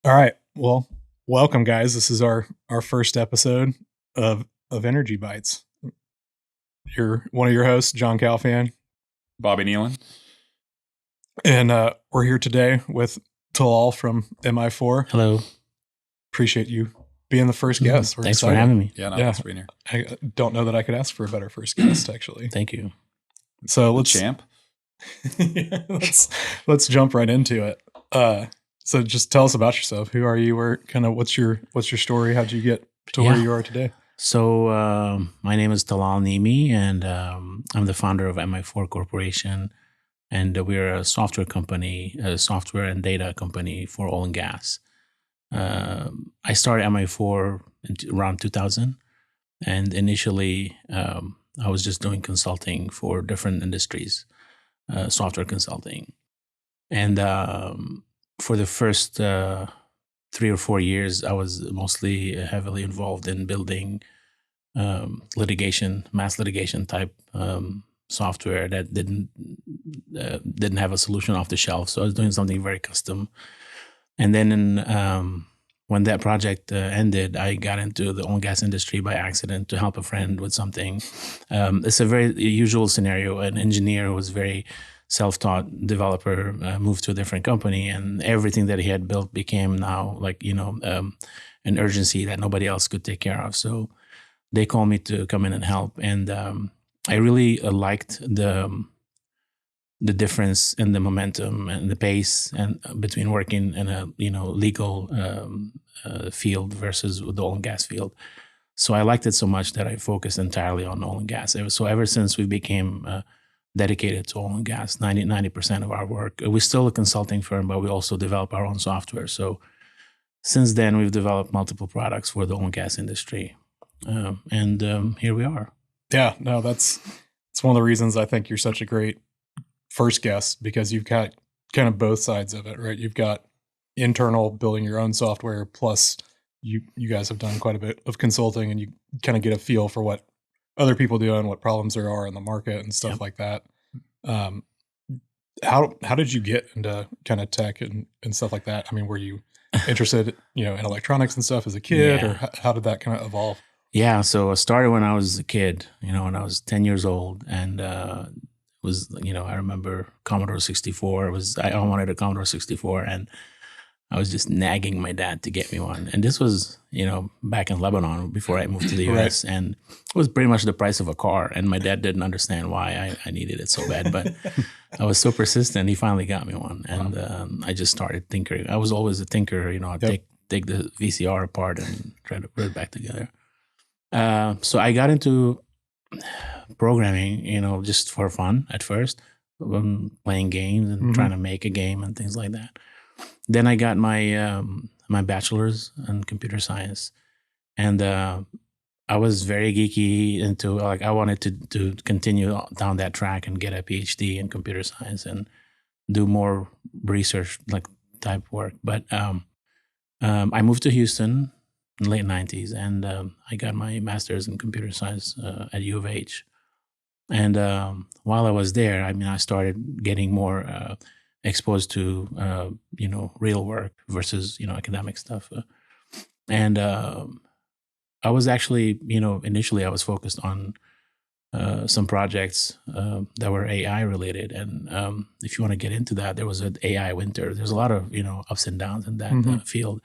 All right. Well, welcome, guys. This is our first episode of Energy Bites. You're one of your hosts, John Calfan, Bobby Nealon, and we're here today with Talal from Mi4. Hello. Appreciate you being the first guest. We're Thanks excited. for having me. Thanks for being here. I don't know that I could ask for a better first guest, actually. Thank you. So let's champ. let's jump right into it. So just tell us about yourself. Who are you? What's your story? How'd you get to where you are today? So my name is Talal Nehme, and I'm the founder of Mi4 Corporation, and we're a software company, a software and data company for oil and gas. I started Mi4 around 2000, and initially I was just doing consulting for different industries, software consulting, and for the first 3 or 4 years, I was mostly heavily involved in building mass litigation type software that didn't have a solution off the shelf. So I was doing something very custom. And then when that project ended, I got into the oil and gas industry by accident to help a friend with something. It's a very usual scenario. An engineer who was very self-taught developer moved to a different company, and everything that he had built became now an urgency that nobody else could take care of. So they called me to come in and help, and I really liked the difference in the momentum and the pace and between working in a legal field versus the oil and gas field. So I liked it so much that I focused entirely on oil and gas. So ever since we became dedicated to oil and gas, 90% of our work. We're still a consulting firm, but we also develop our own software. So since then, we've developed multiple products for the oil and gas industry. And here we are. Yeah, no, it's one of the reasons I think you're such a great first guest, because you've got kind of both sides of it, right? You've got internal building your own software, plus you guys have done quite a bit of consulting, and you kind of get a feel for what other people do and what problems there are in the market and stuff like that. How did you get into kind of tech and stuff like that? I mean, were you interested, in electronics and stuff as a kid, or how did that kind of evolve? Yeah, so I started when I was a kid, when I was 10 years old, and I remember Commodore 64. I wanted a Commodore 64, and I was just nagging my dad to get me one. And this was, back in Lebanon before I moved to the US. Right. And it was pretty much the price of a car. And my dad didn't understand why I needed it so bad. But I was so persistent, he finally got me one. And I just started tinkering. I was always a tinker, I'd take the VCR apart and try to put it back together. So I got into programming, just for fun at first, playing games and trying to make a game and things like that. Then I got my my bachelor's in computer science, and I was very geeky into I wanted to continue down that track and get a PhD in computer science and do more research type work. But I moved to Houston in the late 90s, and I got my master's in computer science at U of H. And while I was there, I started getting more exposed to real work versus academic stuff, and I was actually initially I was focused on some projects that were AI related, and if you want to get into that, there was an AI winter. There's a lot of ups and downs in that field,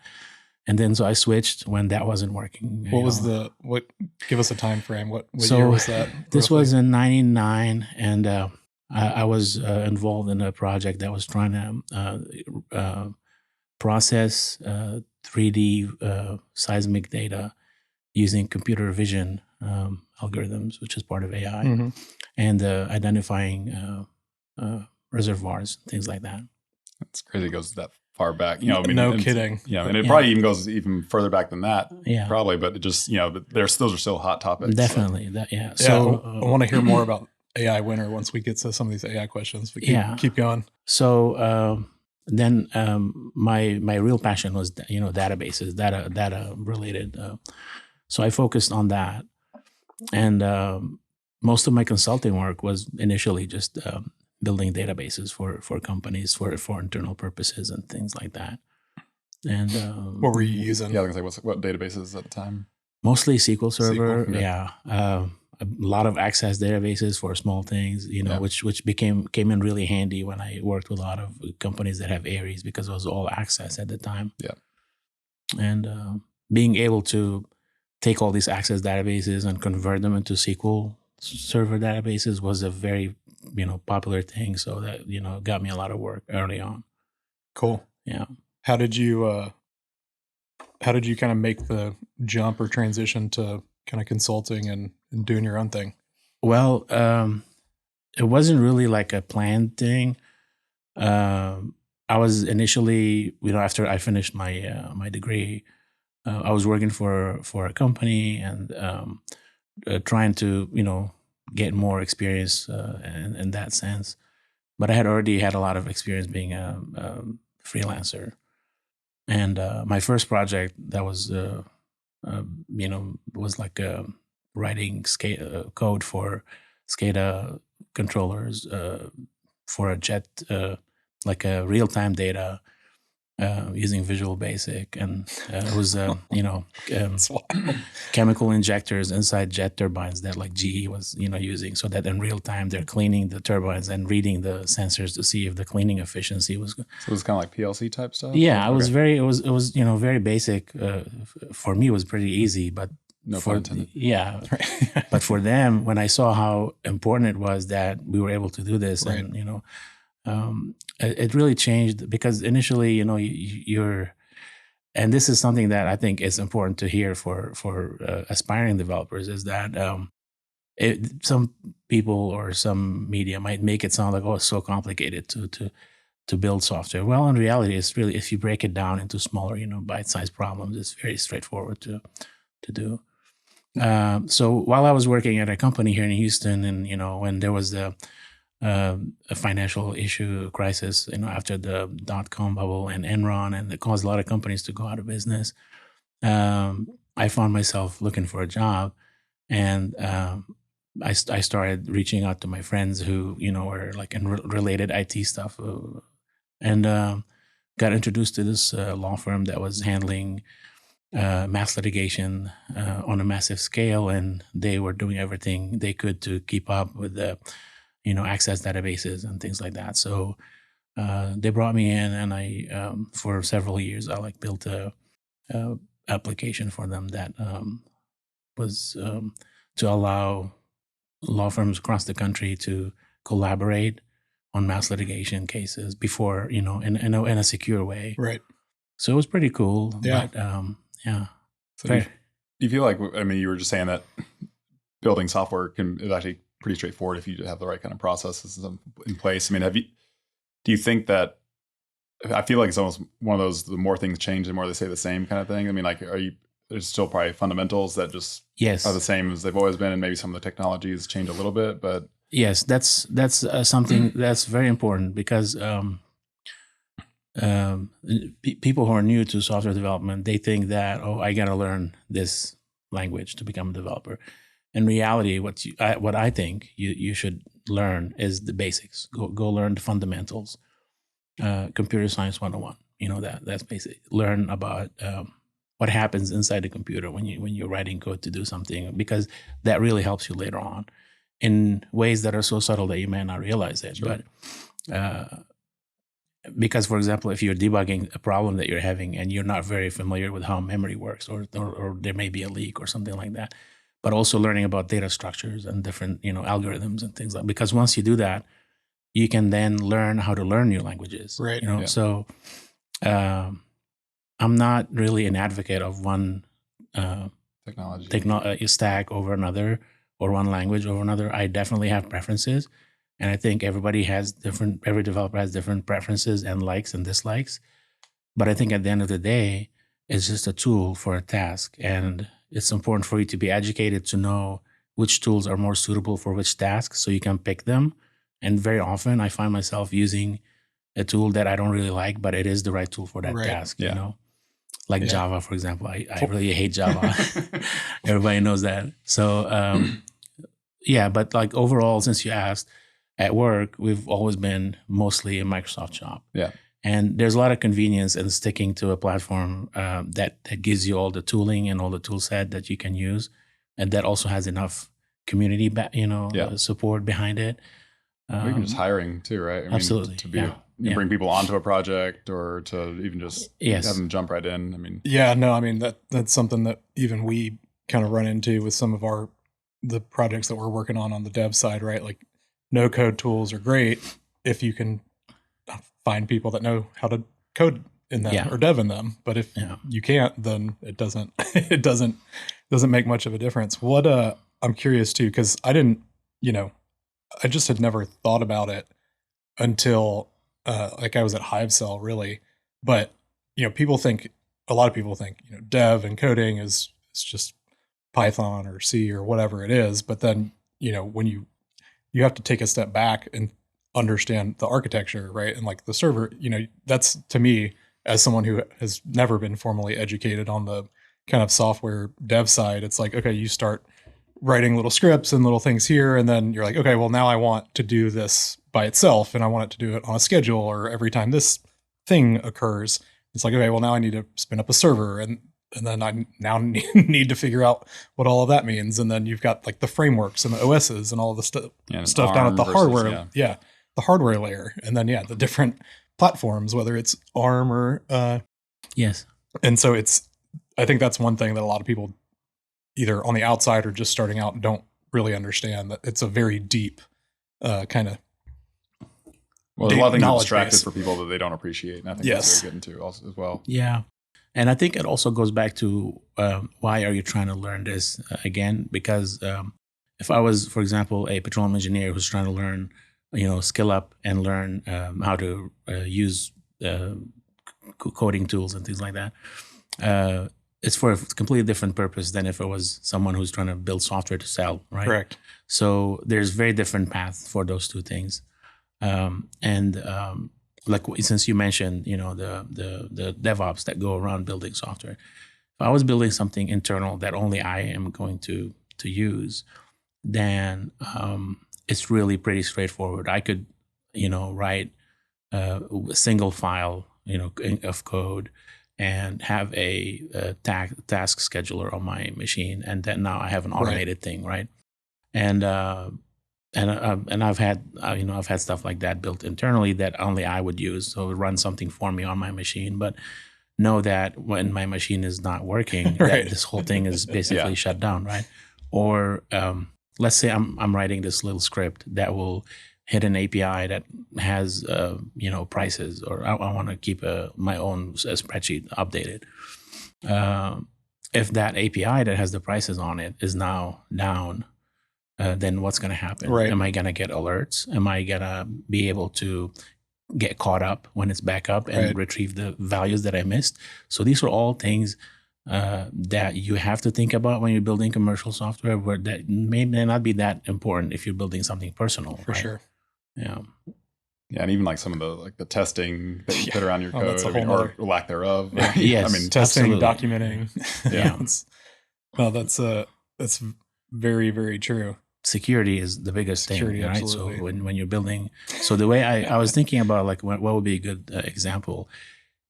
and then so I switched when that wasn't working. Give us a time frame. What year was that? This was in '99, and I was involved in a project that was trying to process 3D seismic data using computer vision algorithms, which is part of AI, and identifying reservoirs, things like that. That's crazy. It goes that far back. No kidding. And it probably even goes even further back than that. Yeah, probably. But it just those are still hot topics. Definitely. So. So I want to hear more about AI winter once we get to some of these AI questions. But keep going. So then my real passion was databases, data related. So I focused on that, and most of my consulting work was initially just building databases for companies for internal purposes and things like that. And What were you using? Yeah, I was gonna say what databases at the time? mostly SQL Server. SQL, okay. Yeah. A lot of access databases for small things, Yeah. which came in really handy when I worked with a lot of companies that have Aries, because it was all access at the time. Yeah. And being able to take all these access databases and convert them into SQL Server databases was a very, popular thing. So that, got me a lot of work early on. Cool. Yeah. How did you kind of make the jump or transition to kind of consulting and doing your own thing? Well, it wasn't really like a planned thing. I was initially, after I finished my my degree, I was working for a company and trying to get more experience in that sense. But I had already had a lot of experience being a freelancer, and my first project that was was like writing code for SCADA controllers for a jet, like a real-time data using Visual Basic, and it was chemical injectors inside jet turbines that like GE was using, so that in real time they're cleaning the turbines and reading the sensors to see if the cleaning efficiency was good. So it was kind of like PLC type stuff. Yeah, Okay. it was very basic. For me, it was pretty easy, but No pun intended. Yeah, but for them, when I saw how important it was that we were able to do this, Right. and it really changed, because initially, you're, and this is something that I think is important to hear for aspiring developers, is that some people or some media might make it sound like, oh, it's so complicated to build software. Well, in reality, it's really, if you break it down into smaller, bite-sized problems, it's very straightforward to do. So while I was working at a company here in Houston, and when there was a financial issue crisis, after the .com bubble and Enron, and it caused a lot of companies to go out of business, I found myself looking for a job, and I started reaching out to my friends who were like in related IT stuff, and got introduced to this law firm that was handling mass litigation on a massive scale, and they were doing everything they could to keep up with the access databases and things like that. So they brought me in, and I for several years I built a application for them that was to allow law firms across the country to collaborate on mass litigation cases before in a secure way. Right. So it was pretty cool. Yeah. But, yeah. So do you feel like, I mean, you were just saying that building software is actually pretty straightforward if you have the right kind of processes in place. I mean, do you think that, I feel like it's almost one of those, the more things change, the more they stay the same kind of thing. I mean, there's still probably fundamentals that just Yes. are the same as they've always been, and maybe some of the technologies change a little bit, but yes, that's something that's very important, because people who are new to software development, they think that, oh, I got to learn this language to become a developer. In reality, what I think you should learn is the basics. Go learn the fundamentals. Computer science 101. That's basic. Learn about what happens inside the computer when you're writing code to do something, because that really helps you later on in ways that are so subtle that you may not realize it. Sure. But because, for example, if you're debugging a problem that you're having and you're not very familiar with how memory works, or there may be a leak or something like that, but also learning about data structures and different algorithms and things like, because once you do that, you can then learn how to learn new languages. Right. Yeah. So I'm not really an advocate of one technology stack over another, or one language over another. I definitely have preferences, and I think every developer has different preferences and likes and dislikes. But I think at the end of the day, it's just a tool for a task, and it's important for you to be educated to know which tools are more suitable for which tasks, so you can pick them. And very often I find myself using a tool that I don't really like, but it is the right tool for that Right. task, Yeah. Like Yeah. Java, for example. I really hate Java. Everybody knows that. So, yeah, but overall, since you asked, at work, we've always been mostly a Microsoft shop. Yeah. And there's a lot of convenience in sticking to a platform that gives you all the tooling and all the tool set that you can use, and that also has enough community, support behind it. Or even just hiring too, right? I mean, absolutely. to be bring people onto a project, or to even just have them jump right in. I mean, that's something that even we kind of run into with some of the projects that we're working on the dev side, right? Like, no code tools are great if you can find people that know how to code in them or dev in them. But if you can't, then it doesn't make much of a difference. What I'm curious too, because I didn't, I just had never thought about it until like I was at HiveCell, really. But a lot of people think dev and coding is just Python or C or whatever it is. But then when you have to take a step back and understand the architecture, right? And like the server, that's, to me, as someone who has never been formally educated on the kind of software dev side, it's like, okay, you start writing little scripts and little things here, and then you're like, okay, well, now I want to do this by itself, and I want it to do it on a schedule, or every time this thing occurs. It's like, okay, well, now I need to spin up a server, and then I now need to figure out what all of that means. And then you've got like the frameworks and the OSs and all of the stuff down at the hardware. The hardware layer. And then, the different platforms, whether it's ARM or, yes. And so I think that's one thing that a lot of people either on the outside or just starting out don't really understand, that it's a very deep kind of. Well, there's a lot of things that distracted for people that they don't appreciate. And I think that's what we're getting to also as well. Yeah. And I think it also goes back to why are you trying to learn this again? Because if I was, for example, a petroleum engineer who's trying to learn, skill up and learn how to use coding tools and things like that, it's for a completely different purpose than if it was someone who's trying to build software to sell, right? Correct. So there's very different paths for those two things. Like, since you mentioned, the DevOps that go around building software. If I was building something internal that only I am going to use, then it's really pretty straightforward. I could, write a single file, of code, and have a task scheduler on my machine, and then now I have an automated thing, right? And I've had stuff like that built internally that only I would use, so it would run something for me on my machine, but know that when my machine is not working, that this whole thing is basically shut down, right? Or let's say I'm writing this little script that will hit an API that has prices, or I want to keep my own spreadsheet updated. If that API that has the prices on it is now down, then what's going to happen? Right. Am I going to get alerts? Am I going to be able to get caught up when it's back up and retrieve the values that I missed? So these are all things that you have to think about when you're building commercial software, where that may not be that important if you're building something personal. For sure. Yeah. Yeah, and even like some of the testing that you put around your code, or lack thereof. Yes, I mean, testing, absolutely. documenting. That's very, very true. Security is the biggest thing, right? Absolutely. So when you're building, so the way I was thinking about, like, what would be a good example,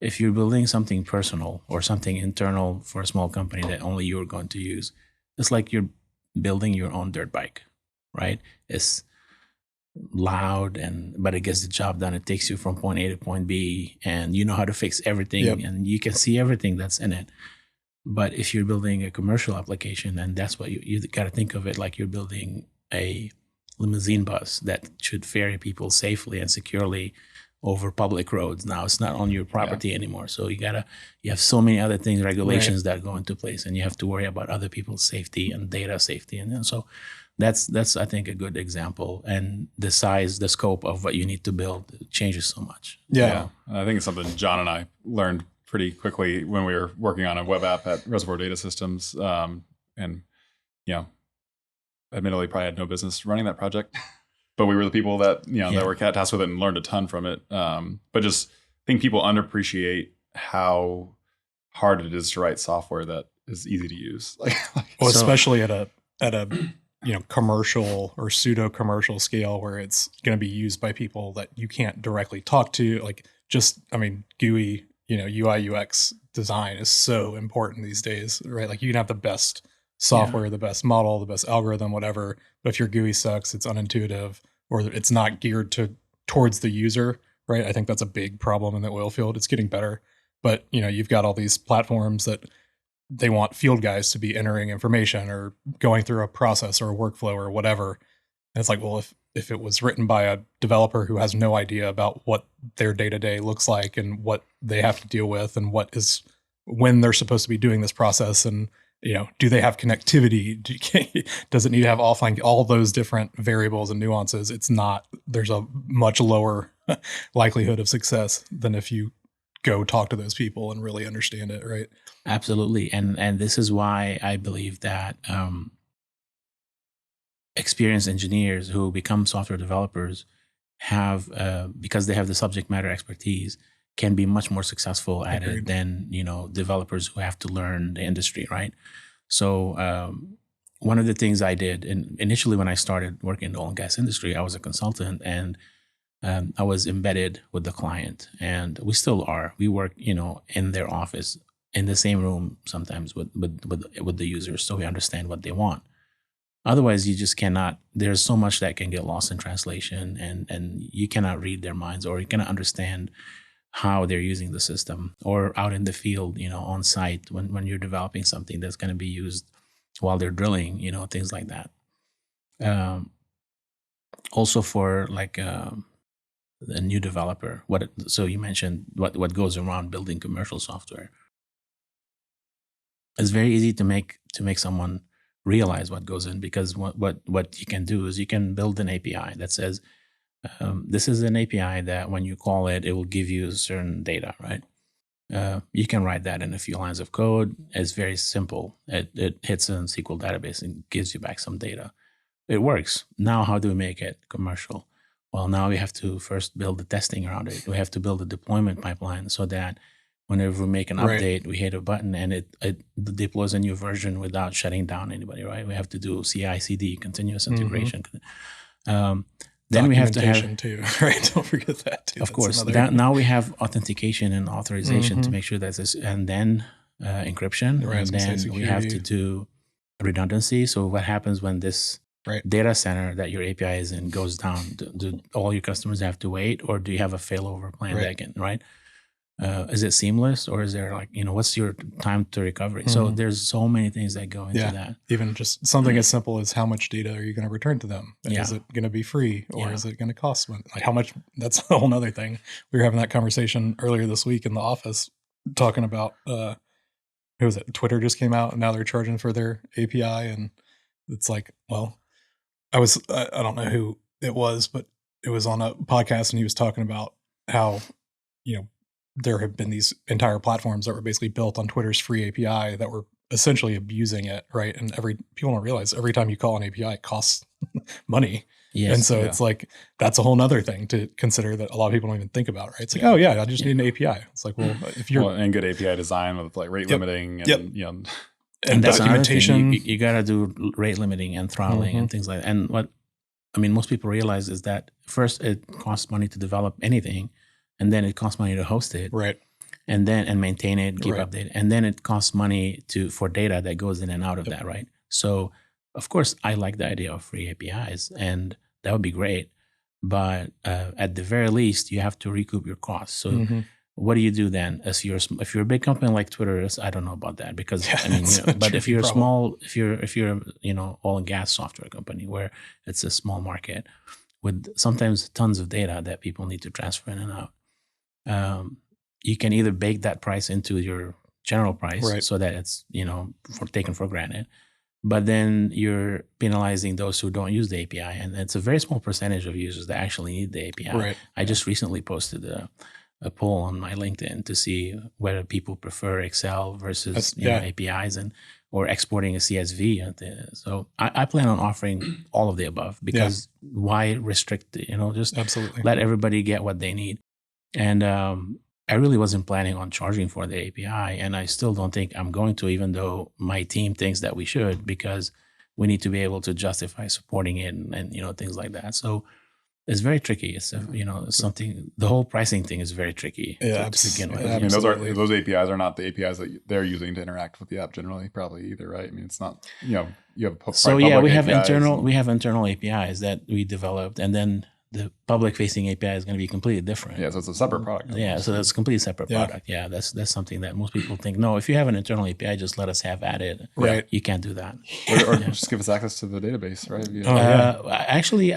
if you're building something personal or something internal for a small company that only you're going to use, it's like you're building your own dirt bike, right? It's loud, but it gets the job done. It takes you from point A to point B, and you know how to fix everything, and you can see everything that's in it. But if you're building a commercial application, and that's what you got to think of it like you're building a limousine bus that should ferry people safely and securely over public roads. Now it's not on your property anymore. So you have so many other things, regulations that go into place, and you have to worry about other people's safety and data safety. And so that's I think a good example. And the size, the scope of what you need to build changes so much. Yeah. I think it's something John and I learned pretty quickly when we were working on a web app at Reservoir Data Systems. And, admittedly probably had no business running that project, but we were the people that, that were tasked with it and learned a ton from it. But just think people underappreciate how hard it is to write software that is easy to use. Especially at a commercial or pseudo commercial scale where it's going to be used by people that you can't directly talk to. Like just, I mean, GUI, UI UX design is so important these days, right? Like you can have the best software, the best model, the best algorithm, whatever, but if your GUI sucks, it's unintuitive, or it's not geared towards the user, right? I think that's a big problem in the oil field. It's getting better, but you've got all these platforms that they want field guys to be entering information or going through a process or a workflow or whatever. And it's like, well, if it was written by a developer who has no idea about what their day-to-day looks like and what they have to deal with and when they're supposed to be doing this process, and do they have connectivity? Does it need to have offline? All those different variables and nuances. There's a much lower likelihood of success than if you go talk to those people and really understand it, right? Absolutely. And this is why I believe that experienced engineers who become software developers have, because they have the subject matter expertise, can be much more successful at it than, developers who have to learn the industry, right? So one of the things I did, initially when I started working in the oil and gas industry, I was a consultant, and I was embedded with the client, and we still are. We work, in their office, in the same room sometimes with the users, so we understand what they want. Otherwise, you just cannot. There's so much that can get lost in translation, and you cannot read their minds, or you cannot understand how they're using the system, or out in the field, on site when you're developing something that's going to be used while they're drilling, things like that. Also for like a new developer, so you mentioned what goes around building commercial software. It's very easy to make someone realize what goes in, because what you can do is you can build an API that says, this is an API that when you call it, it will give you certain data, right? You can write that in a few lines of code. It's very simple. It hits a SQL database and gives you back some data. It works. Now, how do we make it commercial? Well, now we have to first build the testing around it. We have to build a deployment pipeline so that whenever we make an update, we hit a button and it deploys a new version without shutting down anybody, right? We have to do CI/CD, continuous integration. Then we have to have too, right? Don't forget that too. Of course. Now we have authentication and authorization to make sure that this, and then encryption, and then we have to do redundancy. So what happens when this data center that your API is in goes down? Do all your customers have to wait, or do you have a failover plan that can, right? Is it seamless, or is there what's your time to recovery? So there's so many things that go into that. Even just something as simple as how much data are you going to return to them? And is it going to be free, or is it going to cost money? Like how much? That's a whole nother thing. We were having that conversation earlier this week in the office, talking about who was it? Twitter just came out, and now they're charging for their API, and it's like, well, I don't know who it was, but it was on a podcast, and he was talking about how there have been these entire platforms that were basically built on Twitter's free API that were essentially abusing it, right? And people don't realize every time you call an API, it costs money. Yes, and so it's like, that's a whole nother thing to consider that a lot of people don't even think about, right? It's like, oh yeah, I just need an API. It's like, well, if you're and good API design with like rate limiting and and that's documentation, you got to do rate limiting and throttling and things like that. And most people realize is that first it costs money to develop anything, and then it costs money to host it, right? And maintain it, keep updated, and then it costs money for data that goes in and out of that, right? So, of course, I like the idea of free APIs, and that would be great. But at the very least, you have to recoup your costs. So, what do you do then? If you're a big company like Twitter, I don't know about that, because but if you're small, if you're oil and gas software company where it's a small market with sometimes tons of data that people need to transfer in and out. You can either bake that price into your general price so that it's, taken for granted, but then you're penalizing those who don't use the API. And it's a very small percentage of users that actually need the API. Right. I just recently posted a poll on my LinkedIn to see whether people prefer Excel versus APIs or exporting a CSV. So I plan on offering all of the above, because why restrict it? Just absolutely let everybody get what they need. And I really wasn't planning on charging for the API, and I still don't think I'm going to, even though my team thinks that we should, because we need to be able to justify supporting it and things like that. So It's very tricky. It's something. The whole pricing thing is very tricky to begin with. I mean, those APIs are not the APIs that they're using to interact with the app generally, probably either, right? I mean, it's not. You have so yeah, we have APIs internal APIs that we developed, and then the public facing API is going to be completely different. Yeah, so it's a separate product. Yeah, so that's a completely separate product. Yeah, that's something that most people think. No, if you have an internal API, just let us have at it. Right, you can't do that. Or just give us access to the database, right? Actually,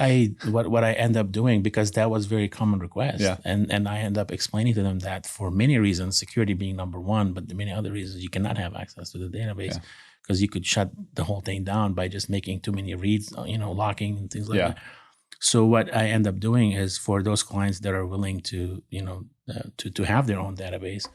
what I end up doing, because that was very common request, and I end up explaining to them that for many reasons, security being number one, but the many other reasons, you cannot have access to the database because you could shut the whole thing down by just making too many reads, locking and things like that. So what I end up doing is, for those clients that are willing to, to have their own database,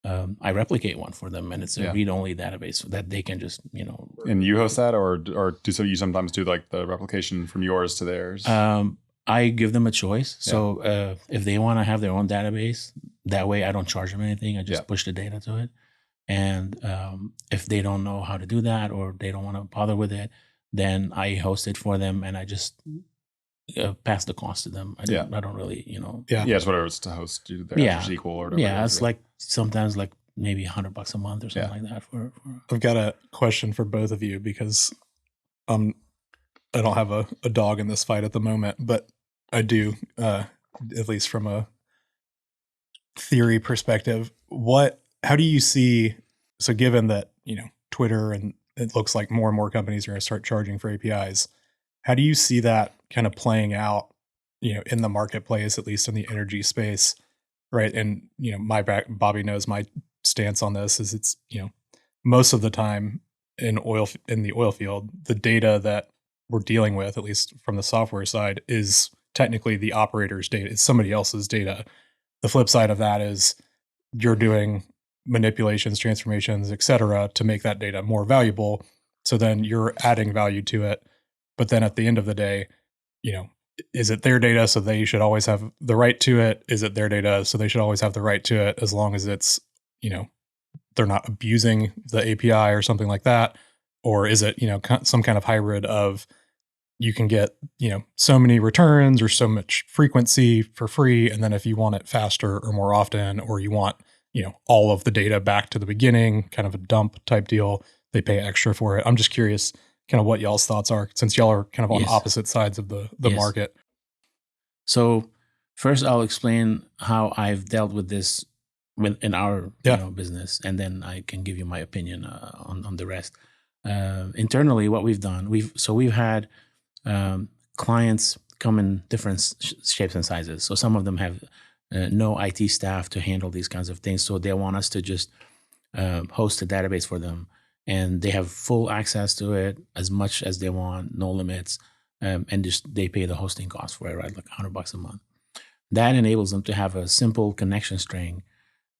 I replicate one for them, and it's a read-only database so that they can just, And you host that, or you sometimes do like the replication from yours to theirs? I give them a choice. So if they want to have their own database, that way I don't charge them anything. I just push the data to it. And if they don't know how to do that, or they don't want to bother with it, then I host it for them, and I just pass the cost to them. I don't really, it's whatever it's to host their SQL or whatever. Yeah, it's like sometimes like maybe $100 a month or something like that. For I've got a question for both of you, because I don't have a dog in this fight at the moment, but I do, at least from a theory perspective. How do you see? So given that Twitter, and it looks like more and more companies are going to start charging for APIs, how do you see that kind of playing out, in the marketplace, at least in the energy space, right? And, Bobby knows my stance on this is it's, most of the time in the oil field, the data that we're dealing with, at least from the software side, is technically the operator's data. It's somebody else's data. The flip side of that is you're doing manipulations, transformations, et cetera, to make that data more valuable. So then you're adding value to it. But then at the end of the day, is it their data, so they should always have the right to it? Is it their data, so they should always have the right to it, as long as it's, they're not abusing the API or something like that? Or is it, some kind of hybrid of, you can get, so many returns or so much frequency for free, and then if you want it faster or more often, or you want, all of the data back to the beginning, kind of a dump type deal, they pay extra for it. I'm just curious kind of what y'all's thoughts are, since y'all are kind of on opposite sides of the market. So first I'll explain how I've dealt with this in our business, and then I can give you my opinion on the rest. Internally, what we've done, we've had clients come in different shapes and sizes. So some of them have no IT staff to handle these kinds of things, so they want us to just host a database for them, and they have full access to it as much as they want, no limits, and just they pay the hosting cost for it, right? Like $100 a month. That enables them to have a simple connection string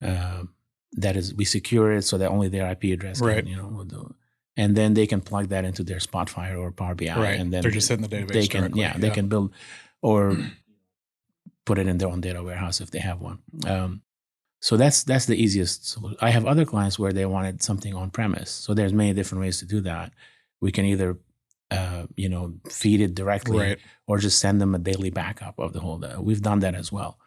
that is, we secure it so that only their IP address can, and then they can plug that into their Spotfire or Power BI, and then they're just in the database. They can, they can build or put it in their own data warehouse if they have one. So that's the easiest solution. I have other clients where they wanted something on premise. So there's many different ways to do that. We can either, feed it directly, or just send them a daily backup of the whole data. We've done that as well.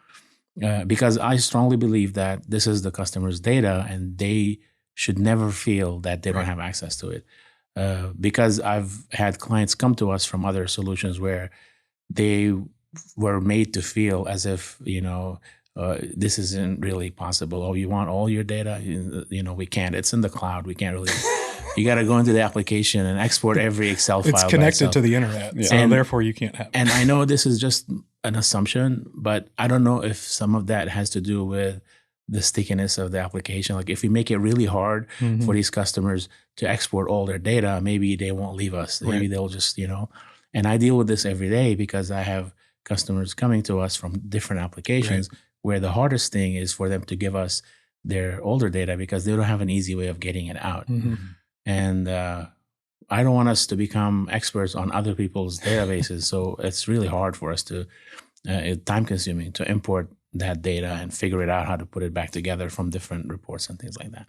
Because I strongly believe that this is the customer's data, and they should never feel that they don't have access to it. Because I've had clients come to us from other solutions where they were made to feel as if, this isn't really possible. Oh, you want all your data? We can't. It's in the cloud. We can't really. You got to go into the application and export every Excel file. It's connected to the internet, so therefore you can't have it. And I know this is just an assumption, but I don't know if some of that has to do with the stickiness of the application. Like if we make it really hard for these customers to export all their data, maybe they won't leave us. Maybe they'll just, and I deal with this every day because I have customers coming to us from different applications where the hardest thing is for them to give us their older data because they don't have an easy way of getting it out. And I don't want us to become experts on other people's databases. So it's really hard for us to, time consuming to import that data and figure it out how to put it back together from different reports and things like that.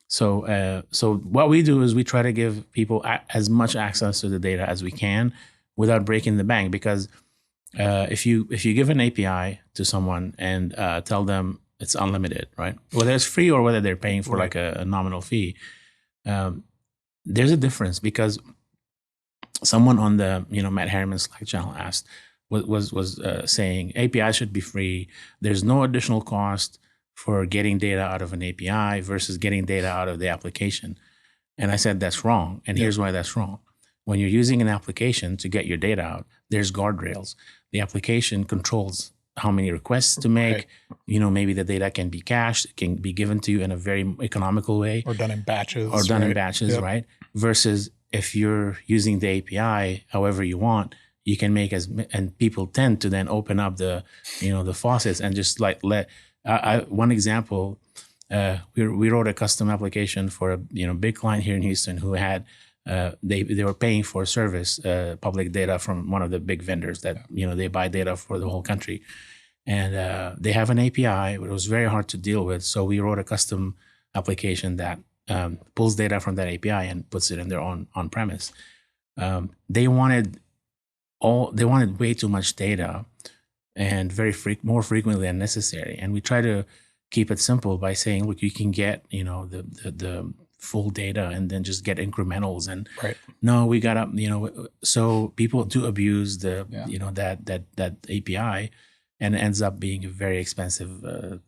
So what we do is we try to give people as much access to the data as we can without breaking the bank, because if you give an API to someone and tell them it's unlimited, right? Whether it's free or whether they're paying for like a nominal fee, there's a difference, because someone on the Matt Harriman's Slack channel asked was saying API should be free. There's no additional cost for getting data out of an API versus getting data out of the application. And I said that's wrong. And here's why that's wrong. When you're using an application to get your data out, there's guardrails. The application controls how many requests to make. Right. Maybe the data can be cached, it can be given to you in a very economical way. Or done in batches. Right? Versus if you're using the API however you want, you can make and people tend to then open up the faucets and just like let. One example, we wrote a custom application for a big client here in Houston who had they were paying for service, public data from one of the big vendors that they buy data for the whole country, and they have an API, but it was very hard to deal with. So we wrote a custom application that pulls data from that API and puts it in their own on-premise. They wanted way too much data, and more frequently than necessary. And we try to keep it simple by saying, look, you can get the full data and then just get incrementals. And no, we got up, so people do abuse the that API, and it ends up being a very expensive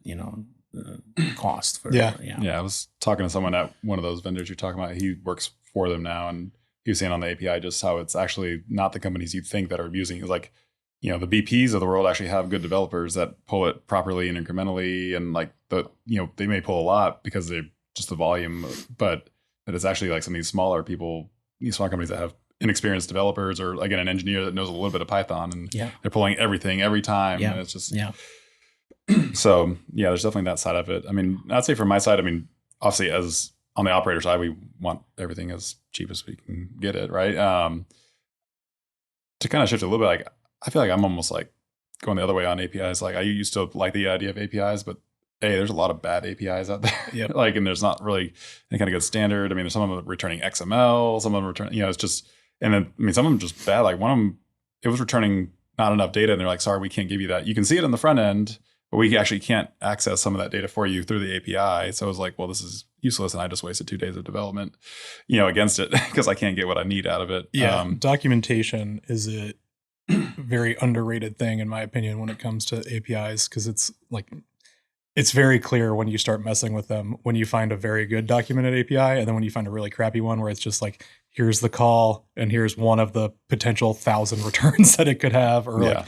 cost for I was talking to someone at one of those vendors you're talking about. He works for them now, and he was saying on the API just how it's actually not the companies you'd think that are abusing. It's like, the BPs of the world actually have good developers that pull it properly and incrementally, and like they may pull a lot because they're just the volume, but it's actually like some of these smaller people, these small companies that have inexperienced developers, or again an engineer that knows a little bit of Python, and they're pulling everything every time, and it's just So there's definitely that side of it. I mean, I'd say from my side, I mean, obviously as on the operator side, we want everything as cheap as we can get it, right? To kind of shift a little bit, like I feel like I'm almost like going the other way on APIs. Like I used to like the idea of APIs, but there's a lot of bad APIs out there. Like, and there's not really any kind of good standard. I mean, there's some of them returning XML, some of them return, it's just, and then, I mean, some of them just bad. Like one of them, it was returning not enough data, and they're like, sorry, we can't give you that. You can see it on the front end, but we actually can't access some of that data for you through the API. So I was like, well, this is useless. And I just wasted 2 days of development, against it because I can't get what I need out of it. Documentation is a very underrated thing, in my opinion, when it comes to APIs, because it's very clear when you start messing with them, when you find a very good documented API, and then when you find a really crappy one where it's just like, here's the call and here's one of the potential 1,000 returns that it could have, or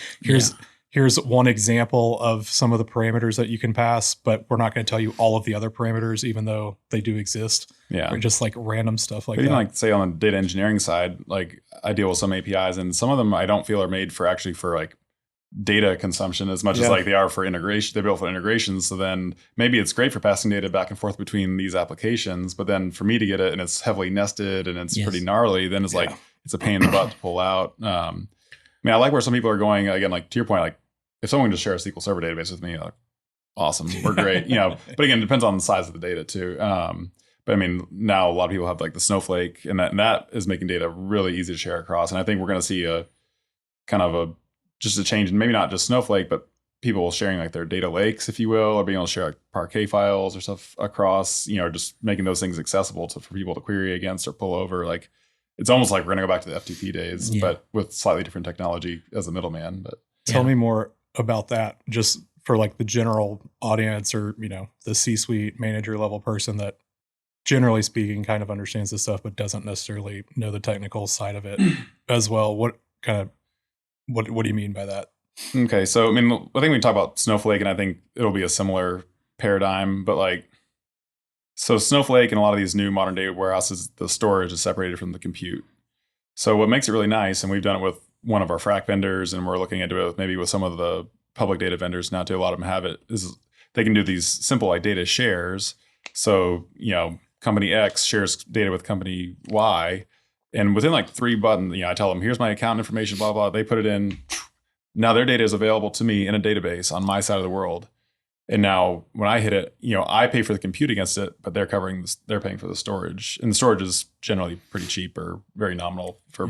here's one example of some of the parameters that you can pass, but we're not going to tell you all of the other parameters, even though they do exist. Or just like random stuff like that. Even like say on the data engineering side, like I deal with some APIs, and some of them I don't feel are made for like data consumption as much as like they are for integration. They're built for integrations. So then maybe it's great for passing data back and forth between these applications, but then for me to get it and it's heavily nested and it's pretty gnarly, then it's like, it's a pain in the butt to pull out. I mean, I like where some people are going, again, like to your point, like if someone can just share a SQL Server database with me, like, awesome, we're great, but again, it depends on the size of the data too. But I mean, now a lot of people have like the Snowflake, and that is making data really easy to share across. And I think we're going to see a kind of just a change, and maybe not just Snowflake, but people sharing like their data lakes, if you will, or being able to share like Parquet files or stuff across, just making those things accessible for people to query against or pull over. Like it's almost like we're going to go back to the FTP days, but with slightly different technology as a middleman. But tell me more about that, just for like the general audience, or the C-suite manager level person that, generally speaking, kind of understands this stuff but doesn't necessarily know the technical side of it as well. What do you mean by that? Okay, so I mean, I think we can talk about Snowflake, and I think it'll be a similar paradigm. But like, so Snowflake and a lot of these new modern data warehouses, the storage is separated from the compute. So what makes it really nice, and we've done it with one of our frac vendors, and we're looking into it maybe with some of the public data vendors now too. A lot of them have it, is they can do these simple like data shares. So company X shares data with company Y. And within like 3 buttons, I tell them, here's my account information, blah, blah. They put it in. Now their data is available to me in a database on my side of the world. And now when I hit it, I pay for the compute against it, but they're paying for the storage. And the storage is generally pretty cheap or very nominal for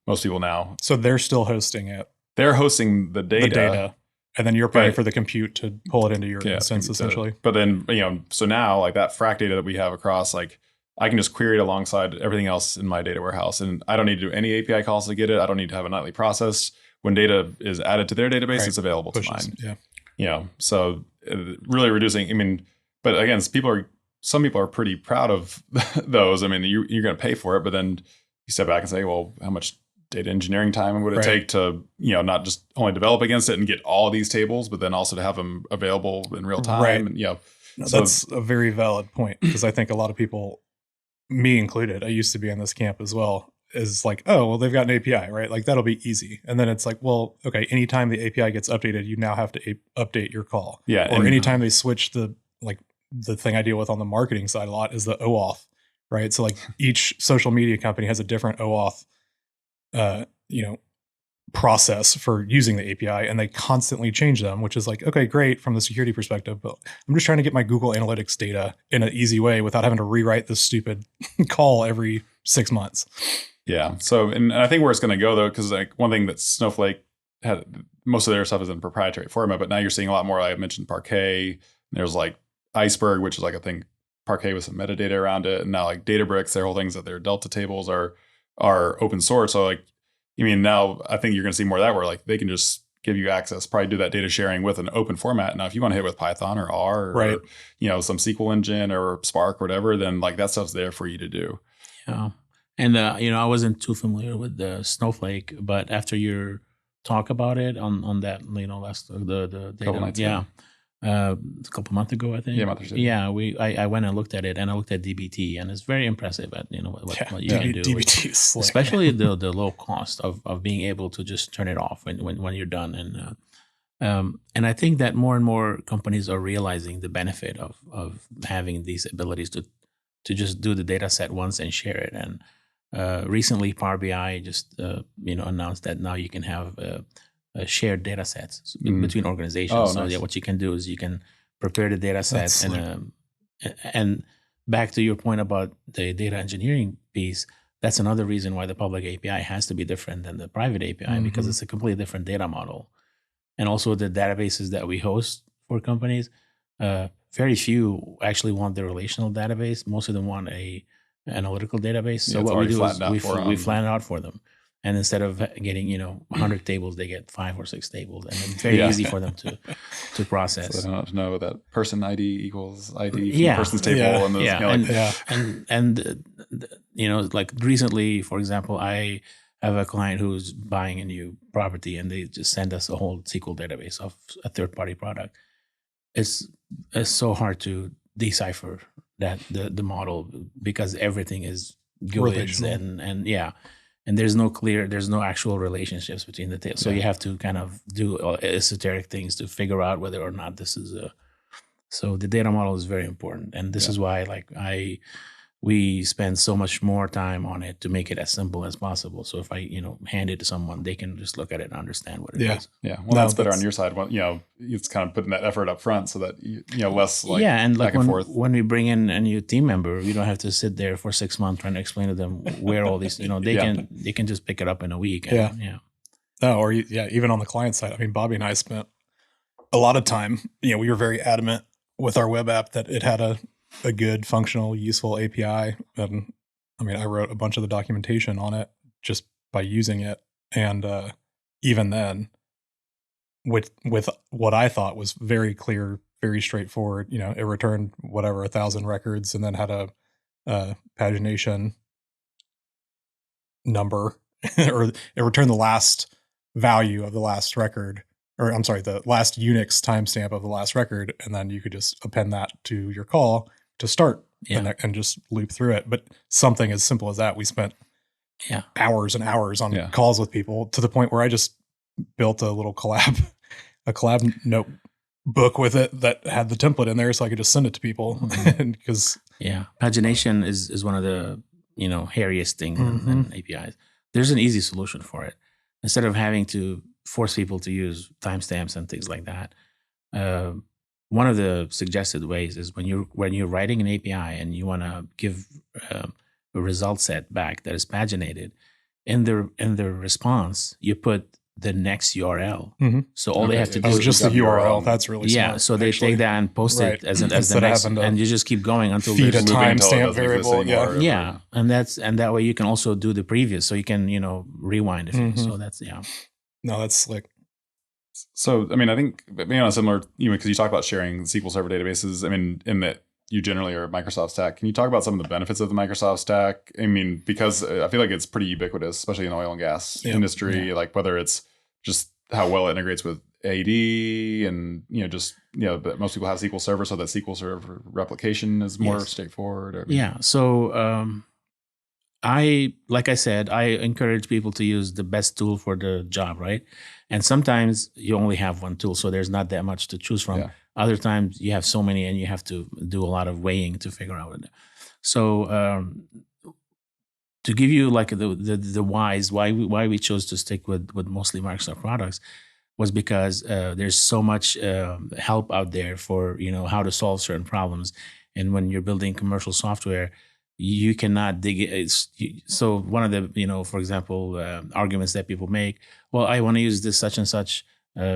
most people now. So they're still hosting it. they're hosting the data. And then you're paying Right. for the compute to pull it into your Yeah, instance, compute essentially. data. But then, so now like that frac data that we have across, like I can just query it alongside everything else in my data warehouse. And I don't need to do any API calls to get it. I don't need to have a nightly process. When data is added to their database, Right. it's available Pushes. to mine. So really reducing, but again, some people are pretty proud of those. I mean, you're going to pay for it, but then you step back and say, well, how much data engineering time would it take to, not just only develop against it and get all these tables, but then also to have them available in real time. Right. And, No, that's a very valid point, because I think a lot of people, me included, I used to be in this camp as well, is like, oh, well, they've got an API, right? Like that'll be easy. And then it's like, well, okay, anytime the API gets updated, you now have to update your call. Yeah. Or anytime they switch the thing I deal with on the marketing side a lot is the OAuth, right? So like each social media company has a different OAuth, process for using the API, and they constantly change them, which is like, okay, great from the security perspective, but I'm just trying to get my Google Analytics data in an easy way without having to rewrite this stupid call every 6 months. Yeah. So, and I think where it's going to go though, because like one thing that Snowflake had, most of their stuff is in proprietary format, but now you're seeing a lot more. I mentioned Parquet. There's like Iceberg, which is like, I think Parquet with some metadata around it, and now like Databricks, their whole things that their Delta tables are open source. So like, now I think you're going to see more of that where like they can just give you access, probably do that data sharing with an open format. Now, if you want to hit with Python or R or, some SQL engine or Spark or whatever, then like that stuff's there for you to do. Yeah. And, I wasn't too familiar with the Snowflake, but after your talk about it on that, last, the data, Couple nights ago. A couple months ago, I think. Yeah, a month or two. Yeah, I went and looked at it, and I looked at DBT, and it's very impressive at what you can do. DBT is slick. Especially the low cost of being able to just turn it off when you're done. And I think that more and more companies are realizing the benefit of having these abilities to just do the data set once and share it. And recently, Power BI just announced that now you can have shared data sets between organizations. Oh, so nice. what you can do is you can prepare the data set and back to your point about the data engineering piece. That's another reason why the public API has to be different than the private API, because it's a completely different data model. And also the databases that we host for companies, very few actually want the relational database. Most of them want a analytical database. So what we do is we flatten it out for them. And instead of getting 100 tables, they get 5 or 6 tables, and it's very easy for them to process. So they don't have to know that person ID equals ID from the person's table. And like recently, for example, I have a client who's buying a new property, and they just send us a whole SQL database of a third-party product. It's so hard to decipher that the model, because everything is GUIDs and there's no actual relationships between the tables. So you have to kind of do esoteric things to figure out whether or not this is so the data model is very important. And this is why we spend so much more time on it to make it as simple as possible. So if I, hand it to someone, they can just look at it and understand what it is. Yeah. Well, that's better on your side. Well, it's kind of putting that effort up front so that, less and back and forth. When we bring in a new team member, you don't have to sit there for 6 months trying to explain to them where all these, they can just pick it up in a week. Even on the client side. I mean, Bobby and I spent a lot of time, we were very adamant with our web app that it had a good, functional, useful API. And I wrote a bunch of the documentation on it just by using it. And even then, with what I thought was very clear, very straightforward, it returned 1,000 records, and then had a pagination number, or it returned the last value of the last record, or I'm sorry, the last Unix timestamp of the last record, and then you could just append that to your call to start and just loop through it. But something as simple as that, we spent hours and hours on calls with people, to the point where I just built a little collab notebook with it that had the template in there, so I could just send it to people. Because pagination is one of the hairiest things in APIs. There's an easy solution for it. Instead of having to force people to use timestamps and things like that, one of the suggested ways is when you're writing an API and you want to give a result set back that is paginated, in the response you put the next URL. Mhm. So all they have to do Oh, just the got URL. URL. That's really yeah. smart. So they actually. take that and post Right. it as the Instead of next, having to and you just keep going until feed there's a Moving until it timestamp doesn't exist variable. anymore. Yeah. yeah, and that way you can also do the previous, so you can rewind if you. Mhm. So that's No, that's slick. So, I mean, I think being on a similar, because you talk about sharing SQL Server databases, I mean, in that you generally are a Microsoft stack. Can you talk about some of the benefits of the Microsoft stack? I mean, because I feel like it's pretty ubiquitous, especially in the oil and gas industry, like whether it's just how well it integrates with AD and, but most people have SQL Server, so that SQL Server replication is more straightforward. So like I said, I encourage people to use the best tool for the job, right? And sometimes you only have one tool, so there's not that much to choose from. Yeah. Other times you have so many, and you have to do a lot of weighing to figure out it. So to give you like the whys, why we chose to stick with mostly Microsoft products was because there's so much help out there for how to solve certain problems, and when you're building commercial software, you cannot dig it. So one of the for example, arguments that people make, well, I want to use this such and such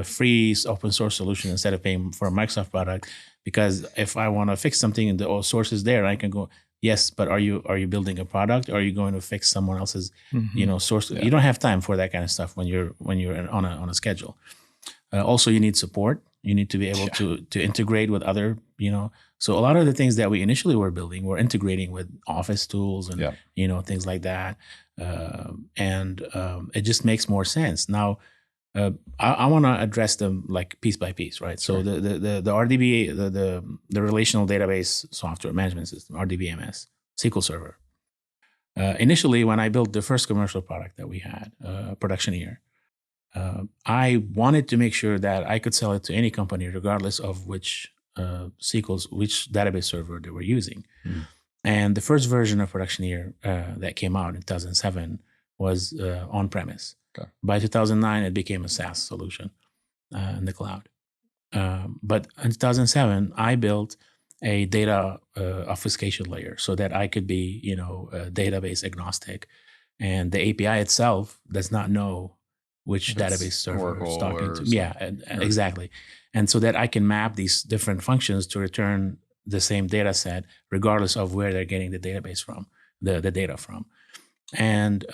free open source solution instead of paying for a Microsoft product, because if I want to fix something and the source is there, I can go. Yes, but are you building a product, or are you going to fix someone else's source? Yeah. You don't have time for that kind of stuff when you're on a schedule. Also, you need support. You need to be able to integrate with other, So a lot of the things that we initially were building were integrating with Office tools and things like that, and it just makes more sense now. I want to address them like piece by piece, right? Sure. So the RDB, the relational database software management system, RDBMS, SQL Server. Initially, when I built the first commercial product that we had, Productioneer, I wanted to make sure that I could sell it to any company, regardless of which which database server they were using. Mm. And the first version of Productioneer that came out in 2007 was on premise. Okay. By 2009, it became a SaaS solution in the cloud. But in 2007, I built a data obfuscation layer so that I could be, database agnostic, and the API itself does not know which database server is talking to. Exactly. And so that I can map these different functions to return the same data set, regardless of where they're getting the database from, the data from. And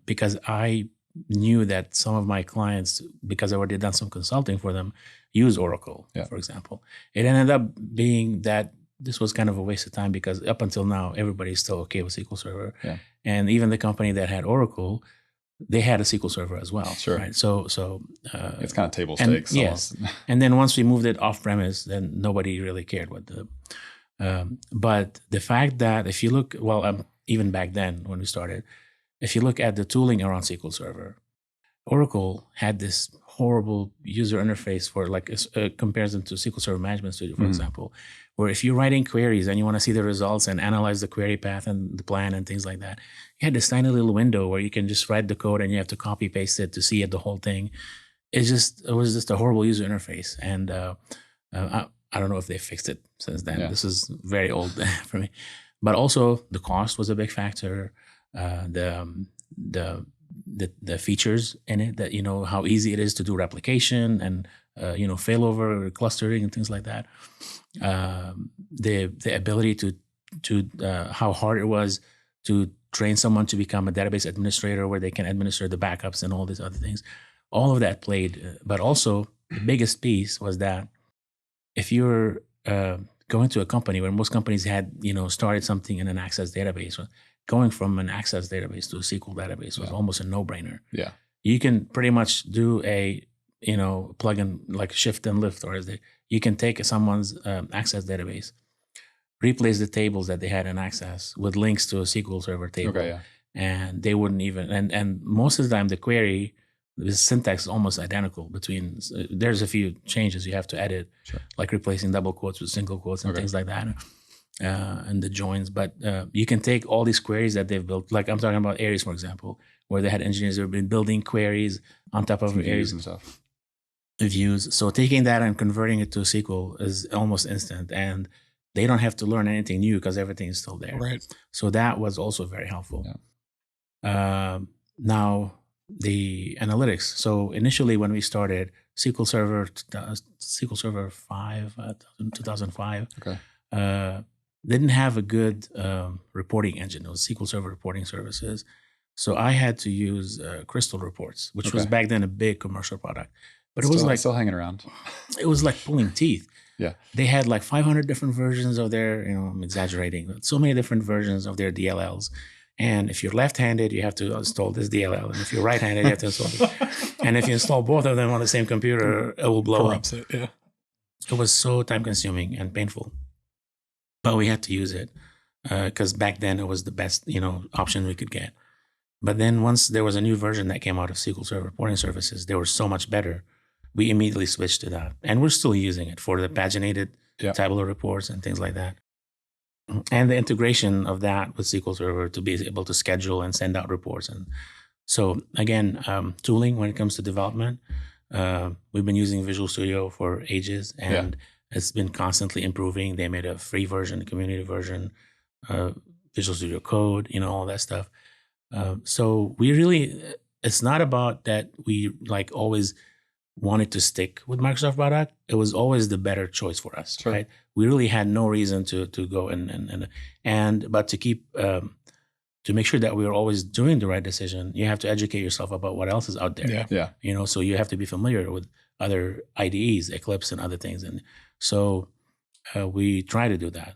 because I knew that some of my clients, because I already done some consulting for them, use Oracle, for example. It ended up being that this was kind of a waste of time, because up until now, everybody's still okay with SQL Server. Yeah. And even the company that had Oracle, they had a SQL Server as well. Sure. Right? So it's kind of table stakes. Yes. And then once we moved it off premise, then nobody really cared what but the fact that if you look, even back then when we started, if you look at the tooling around SQL Server, Oracle had this horrible user interface for like a comparison to SQL Server Management Studio, for example, where if you're writing queries and you want to see the results and analyze the query path and the plan and things like that, you had this tiny little window where you can just write the code and you have to copy paste it to see it, the whole thing. It was just a horrible user interface. And I don't know if they fixed it since then. Yeah. This is very old for me. But also the cost was a big factor. The features in it, that how easy it is to do replication and failover clustering and things like that. The ability to how hard it was to train someone to become a database administrator, where they can administer the backups and all these other things. All of that played, but also the biggest piece was that if you're going to a company where most companies had started something in an Access database, going from an Access database to a SQL database was almost a no-brainer. Yeah, you can pretty much do a plug and like shift and lift, or you can take someone's Access database, replace the tables that they had in Access with links to a SQL Server table, and they wouldn't even. And most of the time, the syntax is almost identical between. There's a few changes you have to edit, like replacing double quotes with single quotes and things like that. And the joins, but you can take all these queries that they've built, like I'm talking about Aries, for example, where they had engineers who have been building queries on top of Aries and stuff. Views. So taking that and converting it to SQL is almost instant, and they don't have to learn anything new because everything is still there. Right. So that was also very helpful. Yeah. Now, the analytics. So initially, when we started SQL Server 5, 2005, Okay. didn't have a good reporting engine. It was SQL Server reporting services. So I had to use Crystal Reports, which was Okay. back then a big commercial product. But it Still, was like still hanging around. it was like pulling teeth. Yeah. They had like 500 different versions of their, I'm exaggerating, but so many different versions of their DLLs. And if you're left-handed, you have to install this DLL. And if you're right-handed, you have to install this. And if you install both of them on the same computer, it will blow up. It, yeah. It was so time-consuming and painful. But we had to use it because back then it was the best, option we could get. But then once there was a new version that came out of SQL Server reporting services, they were so much better. We immediately switched to that. And we're still using it for the paginated tabular reports and things like that. And the integration of that with SQL Server to be able to schedule and send out reports. And so again, tooling when it comes to development, we've been using Visual Studio for ages, and it's been constantly improving. They made a free version, a community version, Visual Studio Code, all that stuff. So we really, it's not about that we like always wanted to stick with Microsoft product. It was always the better choice for us, Sure. right? We really had no reason to go but to keep to make sure that we were always doing the right decision. You have to educate yourself about what else is out there. Yeah. So you have to be familiar with other IDEs, Eclipse, and other things. And so we try to do that.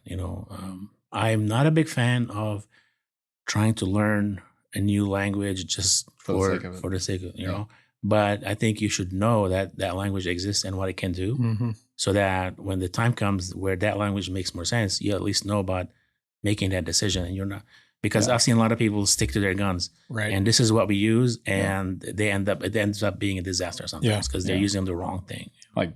I'm not a big fan of trying to learn a new language just for the sake of it, But I think you should know that that language exists and what it can do, so that when the time comes where that language makes more sense, you at least know about making that decision. And you're not, because I've seen a lot of people stick to their guns, right? And this is what we use, and it ends up being a disaster sometimes because they're using the wrong thing. Like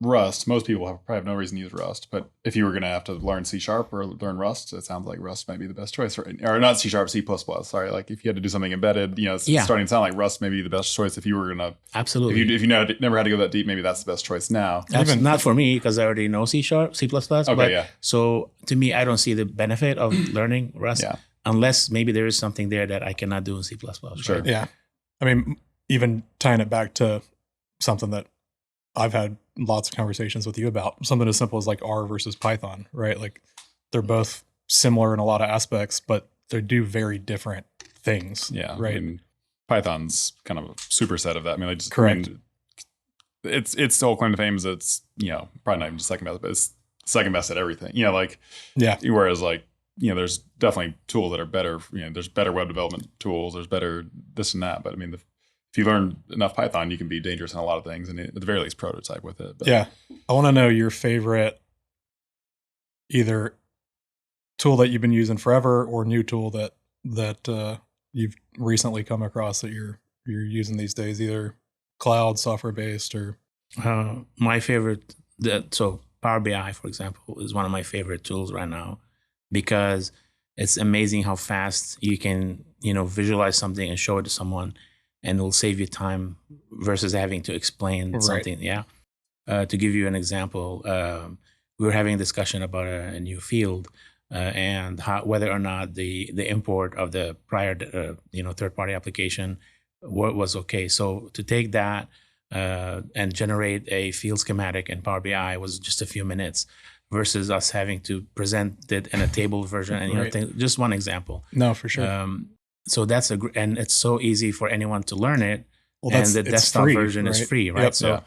Rust, most people probably have no reason to use Rust, but if you were going to have to learn C# or learn Rust, it sounds like Rust might be the best choice, right? Or not C#, C++. Sorry, like if you had to do something embedded, it's starting to sound like Rust may be the best choice if you were going to. Absolutely. If you never had to go that deep, maybe that's the best choice now. Even not for me because I already know C#, C++. Okay, So to me, I don't see the benefit of learning Rust unless maybe there is something there that I cannot do in C++. Sure. Right? Yeah. I mean, even tying it back to something that I've had lots of conversations with you about, something as simple as like R versus Python, right? Like they're both similar in a lot of aspects, but they do very different things. Yeah. Right. I mean, Python's kind of a superset of that. I mean, Correct. It's the whole claim to fame is it's, probably not even just second best, but it's second best at everything. Whereas there's definitely tools that are better. There's better web development tools. There's better this and that. But I mean, if you learn enough Python, you can be dangerous in a lot of things, and at the very least, prototype with it. But. Yeah, I want to know your favorite either tool that you've been using forever or new tool that you've recently come across that you're using these days, either cloud, software based, or my favorite. So Power BI, for example, is one of my favorite tools right now because it's amazing how fast you can visualize something and show it to someone. And it will save you time versus having to explain something. Yeah. To give you an example, we were having a discussion about a new field and whether or not the import of the prior, third-party application was okay. So to take that and generate a field schematic in Power BI was just a few minutes versus us having to present it in a table version. And just one example. No, for sure. So that's and it's so easy for anyone to learn it. Well, and the desktop version is free, right? Yep,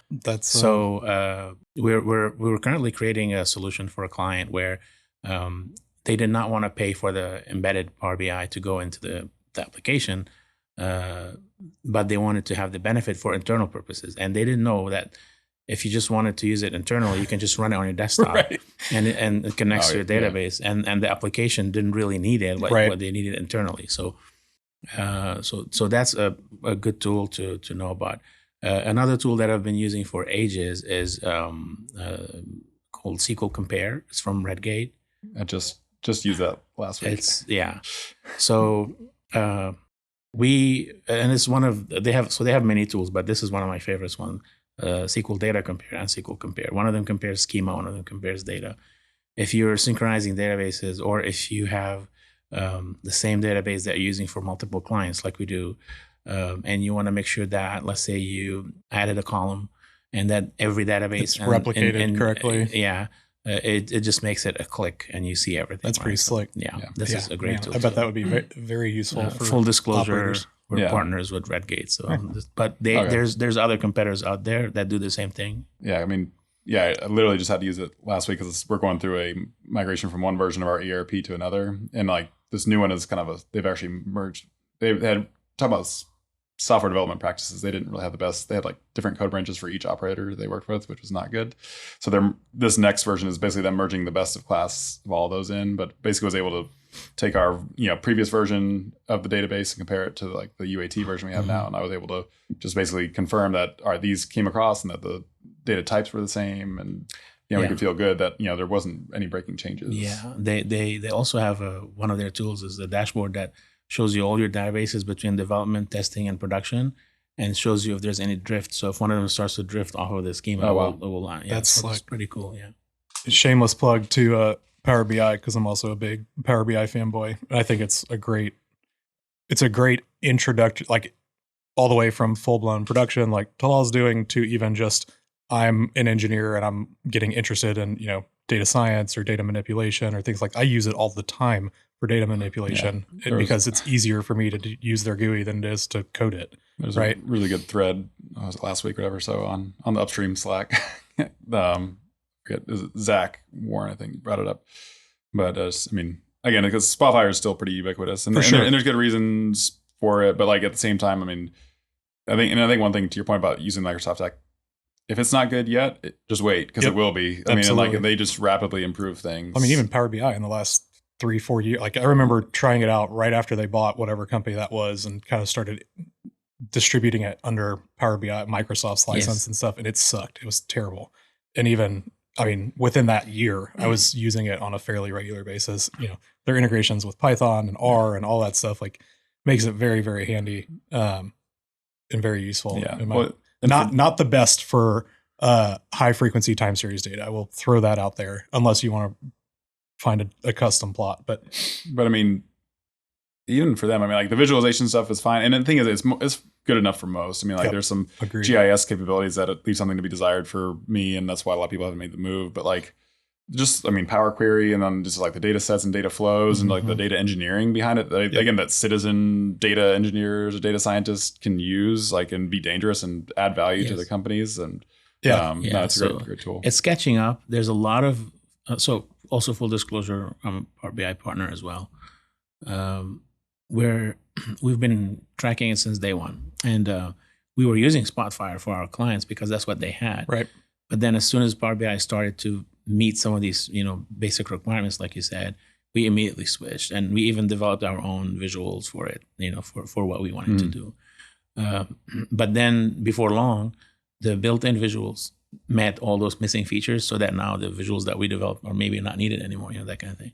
we're currently creating a solution for a client where they did not want to pay for the embedded Power BI to go into the application, but they wanted to have the benefit for internal purposes, and they didn't know that if you just wanted to use it internally, you can just run it on your desktop, and it connects to your database, and the application didn't really need it what they needed internally. So that's a good tool to know about. Another tool that I've been using for ages is called SQL Compare. It's from Redgate. I just used that last week. So it's one of they have many tools, but this is one of my favorites. SQL Data Compare and SQL Compare. One of them compares schema, one of them compares data. If you're synchronizing databases, or if you have the same database that you're using for multiple clients, like we do, and you want to make sure that, let's say you added a column and that every database It's replicated correctly. It just makes it a click and you see everything. That's pretty slick. This is a great tool. I bet that would be very, very useful for full disclosure. operators. We're partners with Redgate, so but there's other competitors out there that do the same thing. Yeah, I mean, I literally just had to use it last week because we're going through a migration from one version of our ERP to another, and like this new one is kind of they've actually merged. They had talk about software development practices. They didn't really have the best. They had like different code branches for each operator they worked with, which was not good. So this next version is basically them merging the best of class of all of those in, but basically was able to take our previous version of the database and compare it to like the UAT version we have now, and I was able to just basically confirm that these came across and that the data types were the same, and we could feel good that there wasn't any breaking changes. They also have one of their tools is the dashboard that shows you all your databases between development, testing, and production, and shows you if there's any drift. So if one of them starts to drift off of the schema, it will that's pretty cool. Shameless plug to Power BI, because I'm also a big Power BI fanboy. I think it's a great introduction, like all the way from full blown production, like Talal's doing, to even just I'm an engineer and I'm getting interested in data science or data manipulation or things like. I use it all the time for data manipulation because it's easier for me to use their GUI than it is to code it. There's a really good thread. Was it last week or whatever? So on the upstream Slack, Zach Warren, I think, brought it up. But again, because Spotfire is still pretty ubiquitous, and there's good reasons for it. But like at the same time, I think one thing to your point about using Microsoft Tech, if it's not good yet, just wait, because it will be. They just rapidly improve things. Even Power BI in the last 3-4 years, like I remember trying it out right after they bought whatever company that was and kind of started distributing it under Power BI, Microsoft's license and stuff, and it sucked. It was terrible. And even, within that year, I was using it on a fairly regular basis. Their integrations with Python and R and all that stuff makes it very, very handy and very useful. Not the best for high frequency time series data. I will throw that out there, unless you want to find a custom plot. But even for them, the visualization stuff is fine. And the thing is, it's good enough for most. There's some GIS capabilities that leave something to be desired for me, and that's why a lot of people haven't made the move. But Power Query, and then just like the data sets and data flows and like the data engineering behind it. Again, that citizen data engineers or data scientists can use and be dangerous and add value to the companies. And it's a great tool. It's catching up. There's a lot of also full disclosure, I'm a Power BI partner as well. Where we've been tracking it since day one, and we were using Spotfire for our clients because that's what they had. Right. But then as soon as Power BI started to meet some of these, basic requirements, like you said, we immediately switched, and we even developed our own visuals for it, for what we wanted to do. But then before long, the built-in visuals met all those missing features, so that now the visuals that we develop are maybe not needed anymore, that kind of thing.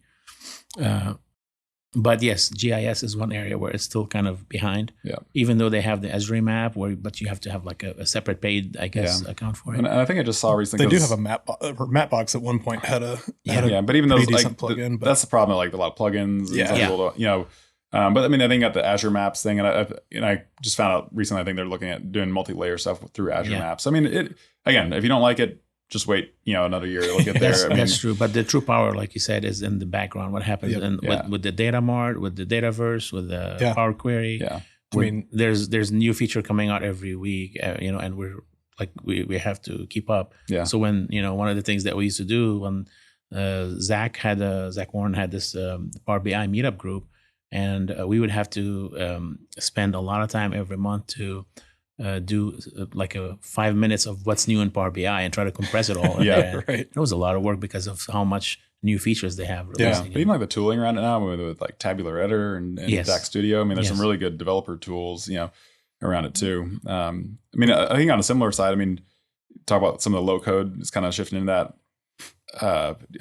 But yes, GIS is one area where it's still kind of behind. Yeah. Even though they have the Esri map, but you have to have a separate paid, account for it. And I think I just saw recently they do have a Mapbox at one point had a but even those plugin. That's the problem. A lot of plugins. And but I think at the Azure Maps thing, and I just found out recently, I think they're looking at doing multi-layer stuff through Azure Maps. Again, if you don't like it, just wait, another year it'll get there. That's true. But the true power, like you said, is in the background. What happens with the data mart, with the Dataverse, with the Power Query. Yeah. There's new feature coming out every week, and we're we have to keep up. Yeah. So when, one of the things that we used to do when Zach Warren had this Power BI meetup group, and we would have to spend a lot of time every month to do 5 minutes of what's new in Power BI and try to compress it all. Right. It was a lot of work because of how much new features they have. Yeah, but even the tooling around it now with Tabular Editor and DAX Studio. There's some really good developer tools, around it too. I think on a similar side, talk about some of the low code. It's kind of shifting into that.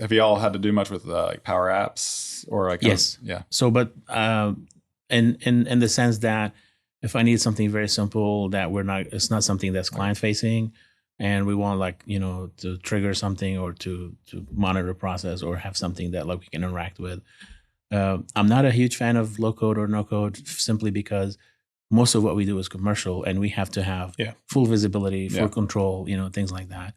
Have you all had to do much with Power Apps or yes? So, but in the sense that if I need something very simple that it's not something that's client facing, and we want to trigger something or to monitor a process or have something that we can interact with. I'm not a huge fan of low code or no code simply because most of what we do is commercial, and we have to have full visibility, full control, things like that.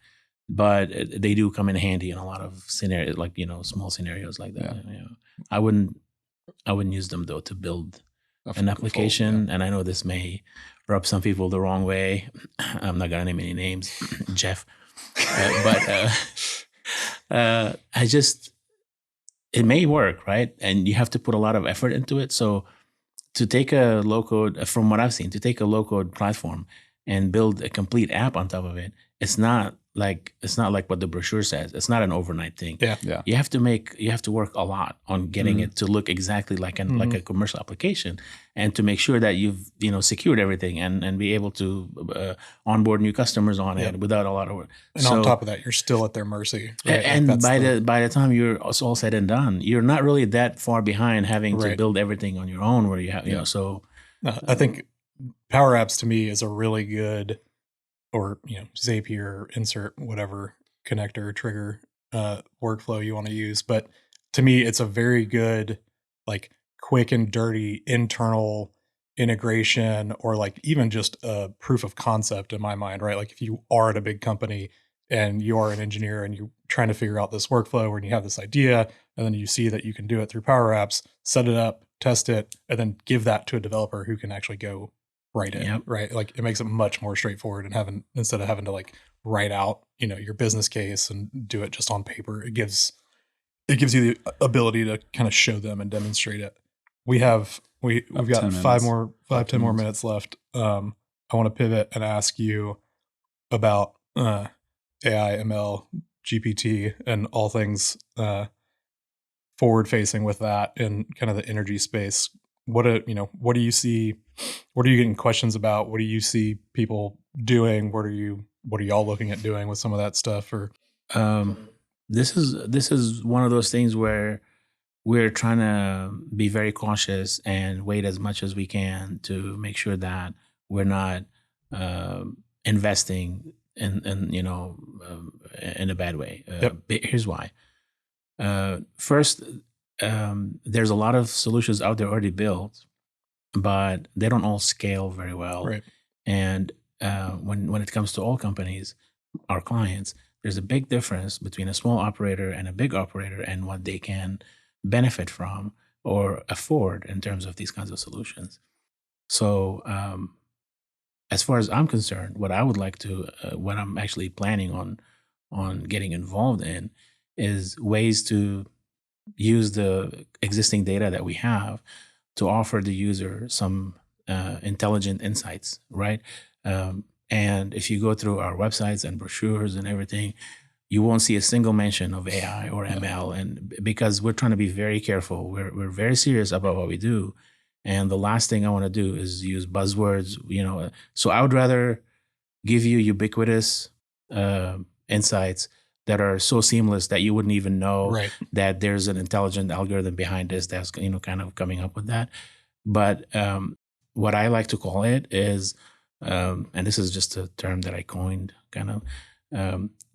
But they do come in handy in a lot of scenarios, like, small scenarios like that. I wouldn't use them though to build an application. And I know this may rub some people the wrong way. I'm not gonna name any names, Jeff. It may work, right? And you have to put a lot of effort into it. So to take a low-code, from what I've seen, to take a low-code platform and build a complete app on top of it, it's not like what the brochure says. It's not an overnight thing. You have to work a lot on getting it to look exactly like a commercial application, and to make sure that you've secured everything and be able to onboard new customers on it without a lot of work. And on top of that, you're still at their mercy. Right? And by the time you're all said and done, you're not really that far behind having to build everything on your own, where you have So I think Power Apps to me is a really good, or Zapier, insert whatever connector trigger workflow you want to use. But to me, it's a very good, like, quick and dirty internal integration, or like even just a proof of concept in my mind, right? Like if you are at a big company and you are an engineer and you're trying to figure out this workflow, and you have this idea, and then you see that you can do it through Power Apps, set it up, test it, and then give that to a developer who can actually go write it, right? Like it makes it much more straightforward, and instead of having to like write out, your business case and do it just on paper, it gives you the ability to kind of show them and demonstrate it. We've got 10 more minutes left. I want to pivot and ask you about AI, ML, GPT, and all things forward facing with that in kind of the energy space. What do you see? What are you getting questions about? What do you see people doing? What are y'all looking at doing with some of that stuff? Or this is one of those things where we're trying to be very cautious and wait as much as we can to make sure that we're not investing in a bad way. Here's why. First, there's a lot of solutions out there already built, but they don't all scale very well. Right. And when it comes to all companies, our clients, there's a big difference between a small operator and a big operator, and what they can benefit from or afford in terms of these kinds of solutions. So as far as I'm concerned, what I would like to, what I'm actually planning on getting involved in, is ways to use the existing data that we have to offer the user some intelligent insights, right? And if you go through our websites and brochures and everything, you won't see a single mention of AI or ML, and because we're trying to be very careful. We're very serious about what we do, and the last thing I want to do is use buzzwords. So I would rather give you ubiquitous insights that are so seamless that you wouldn't even know that there's an intelligent algorithm behind this that's kind of coming up with that. But what I like to call it is, and this is just a term that I coined, kind of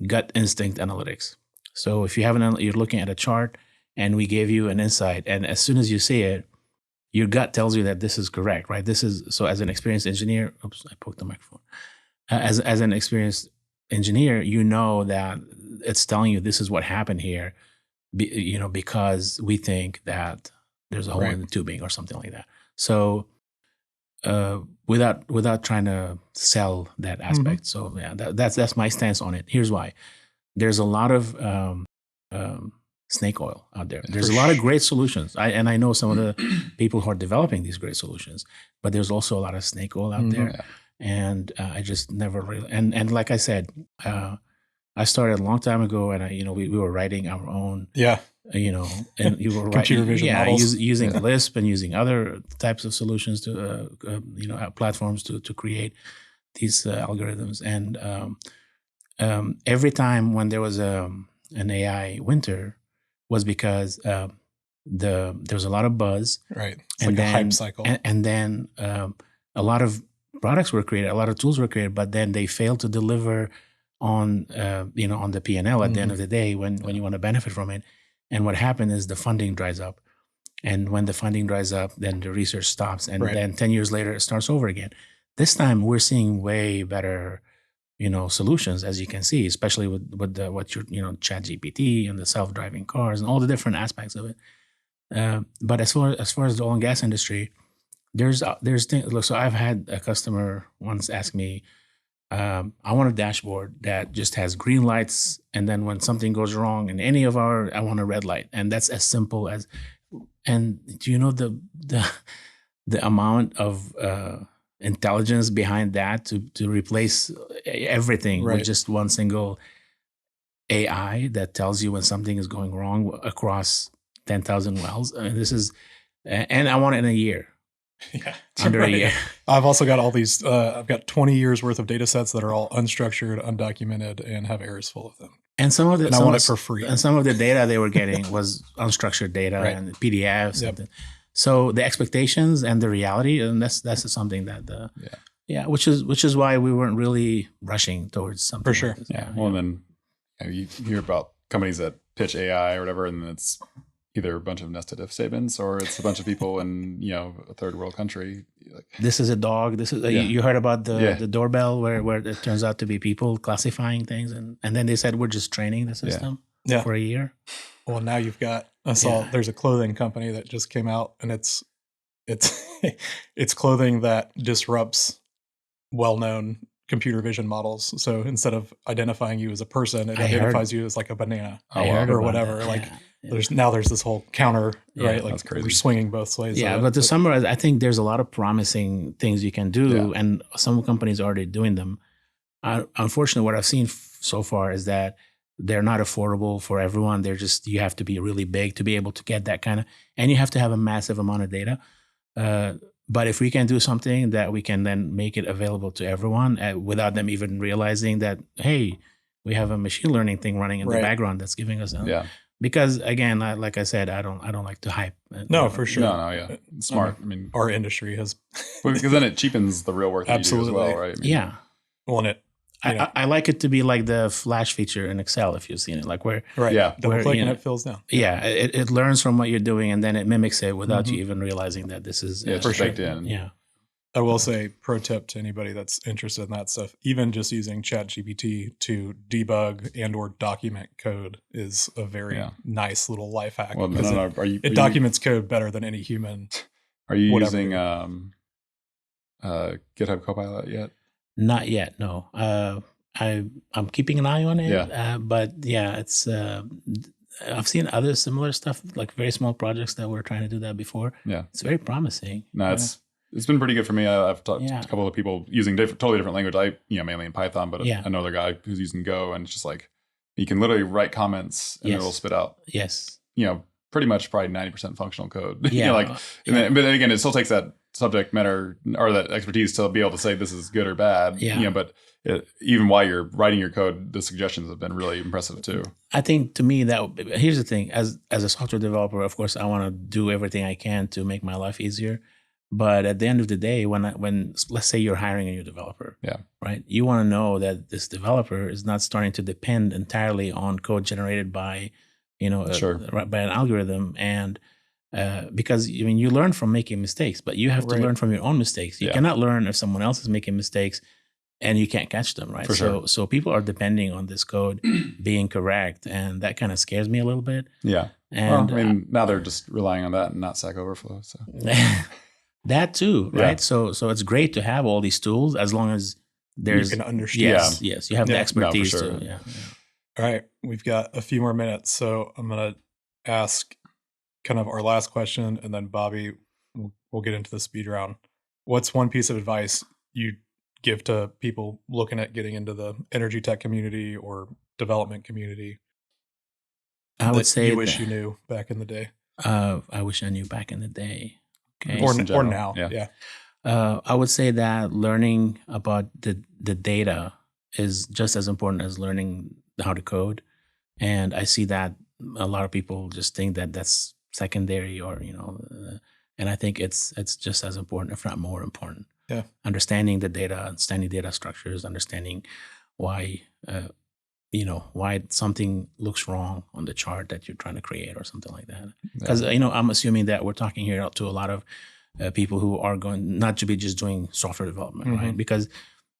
gut instinct analytics. So if you're looking at a chart and we gave you an insight, and as soon as you see it, your gut tells you that this is correct, right? So as an experienced engineer, oops, I poked the microphone. As an experienced engineer, you know that it's telling you this is what happened here, because we think that there's a hole in the tubing or something like that. So without trying to sell that aspect. So that's my stance on it. Here's why. There's a lot of snake oil out there. There's a lot of great solutions. I know some of the people who are developing these great solutions, but there's also a lot of snake oil out there. And I just never really, and like I said, I started a long time ago, and we were writing our own, and you were computer vision models. using Lisp and using other types of solutions to, platforms to create these algorithms. And every time when there was an AI winter, was because there's a lot of buzz, right? It's like a hype cycle, and then a lot of products were created, a lot of tools were created, but then they failed to deliver on on the P&L at the end of the day when you want to benefit from it. And what happened is the funding dries up, And when the funding dries up, then the research stops, and Right. then 10 years later, it starts over again. This time, we're seeing way better, solutions, as you can see, especially with Chat GPT and the self-driving cars and all the different aspects of it. But as far as the oil and gas industry, there's things. Look, so I've had a customer once ask me, I want a dashboard that just has green lights, and then when something goes wrong in any of I want a red light, and that's as simple as. And do you know the amount of intelligence behind that to replace everything Right. with just one single AI that tells you when something is going wrong across 10,000 wells? I mean, this is, and I want it in a year. Yeah. Under a year. I've also got all these, I've got 20 years worth of data sets that are all unstructured, undocumented, and have errors full of them. And some of the, And I want it for free. And some of the data they were getting was unstructured data Right. and PDFs. Yep. So the expectations and the reality, and that's something that which is why we weren't really rushing towards something. For sure. Like this. Yeah. Well, and then you hear about companies that pitch AI or whatever, and it's either a bunch of nested if statements or it's a bunch of people in a third world country. Like, this is a dog. This is you heard about the doorbell where it turns out to be people classifying things, and then they said we're just training the system for a year. Well, now you've got. I saw there's a clothing company that just came out, and it's it's clothing that disrupts well-known computer vision models. So instead of identifying you as a person, it identifies you as like a banana or whatever. There's this whole counter, right? Like that's crazy. We're swinging both ways. Yeah, but to summarize, I think there's a lot of promising things you can do, and some companies are already doing them. Unfortunately, what I've seen so far is that they're not affordable for everyone. You have to be really big to be able to get that kind of, and you have to have a massive amount of data. But if we can do something that we can then make it available to everyone without them even realizing that, hey, we have a machine learning thing running in the background that's giving us Because again, like I said, I don't like to hype. No, for sure. No, smart. I mean, our industry has because then it cheapens the real work that you do as well, right? Well, and I like it to be like the Flash feature in Excel, if you've seen it, like where double click and it fills down. It learns from what you're doing and then it mimics it without you even realizing that this is it's baked in. Yeah. I will say, pro tip to anybody that's interested in that stuff, even just using ChatGPT to debug and or document code is a very nice little life hack. Well, it documents code better than any human. Are you using GitHub Copilot yet? Not yet, no. I'm keeping an eye on it. But it's I've seen other similar stuff, like very small projects that were trying to do that before. Yeah, it's very promising. No, it's been pretty good for me. I've talked to a couple of people using totally different language. I mainly in Python, but another guy who's using Go, and it's just like you can literally write comments and it'll spit out. Pretty much probably 90% functional code. But then again, it still takes that subject matter or that expertise to be able to say this is good or bad. But even while you're writing your code, the suggestions have been really impressive too. I think to me here's the thing: as a software developer, of course, I want to do everything I can to make my life easier. But at the end of the day, when let's say you're hiring a new developer, right? You want to know that this developer is not starting to depend entirely on code generated by, by an algorithm, and because you learn from making mistakes, but you have to learn from your own mistakes. You cannot learn if someone else is making mistakes, and you can't catch them, right? So people are depending on this code being correct, and that kind of scares me a little bit. Yeah, and now they're just relying on that and not Stack Overflow. So. That too, right? So it's great to have all these tools as long as you can understand. Yes, you have the expertise sure. to. All right, we've got a few more minutes, so I'm gonna ask kind of our last question, and then Bobby, we'll get into the speed round. What's one piece of advice you give to people looking at getting into the energy tech community or development community? I would say you wish you knew back in the day. I wish I knew back in the day. Okay. Or now. I would say that learning about the data is just as important as learning how to code. And I see that a lot of people just think that that's secondary or, and I think it's just as important, if not more important. Yeah. Understanding the data, understanding data structures, understanding why why something looks wrong on the chart that you're trying to create or something like that. Because, I'm assuming that we're talking here to a lot of people who are going not to be just doing software development, right? Because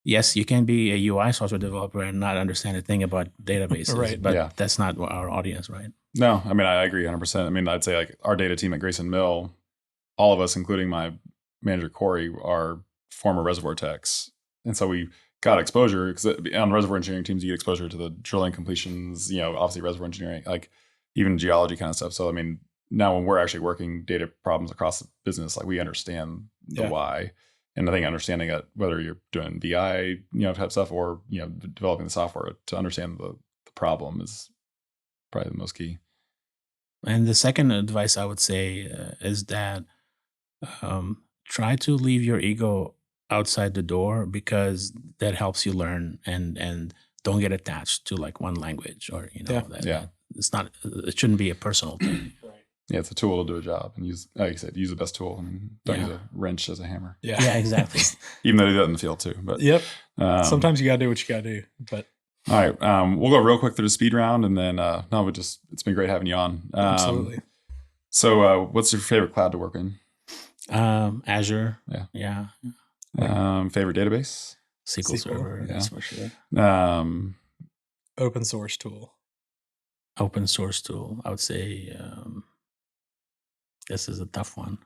yes, you can be a UI software developer and not understand a thing about databases, Right. but that's not our audience, right? No, I mean, I agree 100%. I mean, I'd say like our data team at Grayson Mill, all of us, including my manager, Corey, are former reservoir techs. And so we got exposure because on reservoir engineering teams, you get exposure to the drilling completions, obviously reservoir engineering, like even geology kind of stuff. So, I mean, now when we're actually working data problems across the business, like we understand the why. And I think understanding that whether you're doing BI, type stuff or, developing the software to understand the problem is probably the most key. And the second advice I would say is that try to leave your ego outside the door, because that helps you learn, and don't get attached to like one language or it's not, it shouldn't be a personal thing. Yeah, it's a tool to do a job, and use, like you said, use the best tool. I mean, don't use a wrench as a hammer. Yeah, exactly. Even though they do that in the field too. But sometimes you gotta do what you gotta do. But all right, we'll go real quick through the speed round, and then it's been great having you on. Absolutely. So, what's your favorite cloud to work in? Azure. Yeah. Favorite database? SQL Server. That's for sure. Open source tool. Open source tool. I would say this is a tough one.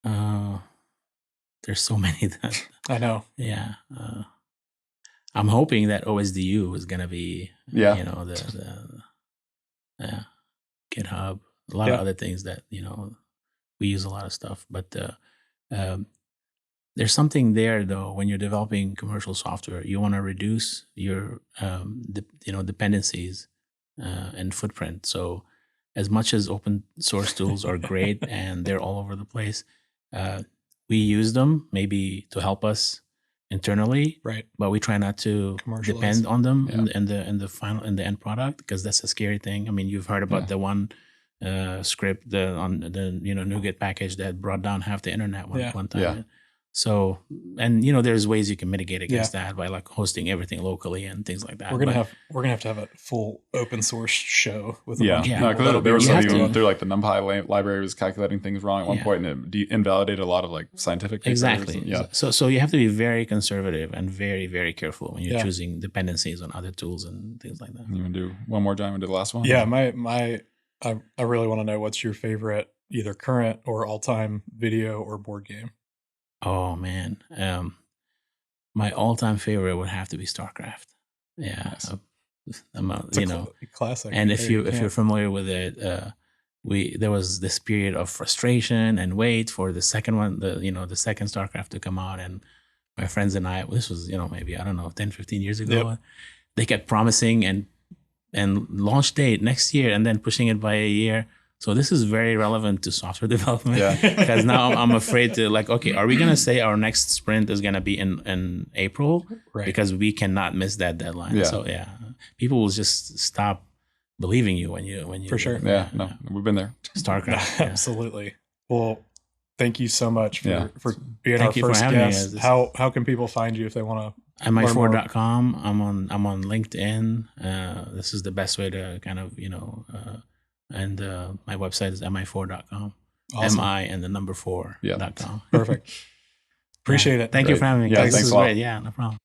There's so many that I know. Yeah. I'm hoping that OSDU is going to be, the GitHub, a lot of other things that, we use a lot of stuff, but there's something there though, when you're developing commercial software, you want to reduce your, dependencies and footprint. So as much as open source tools are great and they're all over the place, we use them maybe to help us internally, right? But we try not to depend on them in the end product, because that's a scary thing. I mean, you've heard about the one script on the NuGet package that brought down half the internet one time. Yeah. So, and there's ways you can mitigate against that by like hosting everything locally and things like that. We're gonna have to have a full open source show with there were some even through like the NumPy library was calculating things wrong at one point, and it invalidated a lot of like scientific papers. Exactly. So you have to be very conservative and very, very careful when you're choosing dependencies on other tools and things like that. You want to do one more, John? We do the last one. Yeah, I really want to know what's your favorite either current or all time video or board game. Oh man, my all-time favorite would have to be StarCraft. Yeah, nice. Classic. And if you're familiar with it, there was this period of frustration and wait for the second one, the second StarCraft to come out, and my friends and I, this was maybe 10, 15 years ago. They kept promising and launch date next year, and then pushing it by a year. So this is very relevant to software development, because now I'm afraid to okay, are we going to say our next sprint is going to be in April? Right. Because we cannot miss that deadline. Yeah. So people will just stop believing you when you for sure. Yeah, no, we've been there. StarCraft. Absolutely. Well, thank you so much for being our first guest. How can people find you if they want to? Mi4.com. I'm on LinkedIn. This is the best way to kind of and my website is mi4.com. Awesome. MI and the number 4.com. Perfect. Appreciate it. Thank you for having me. Yeah, thanks a lot. Great. Yeah, no problem.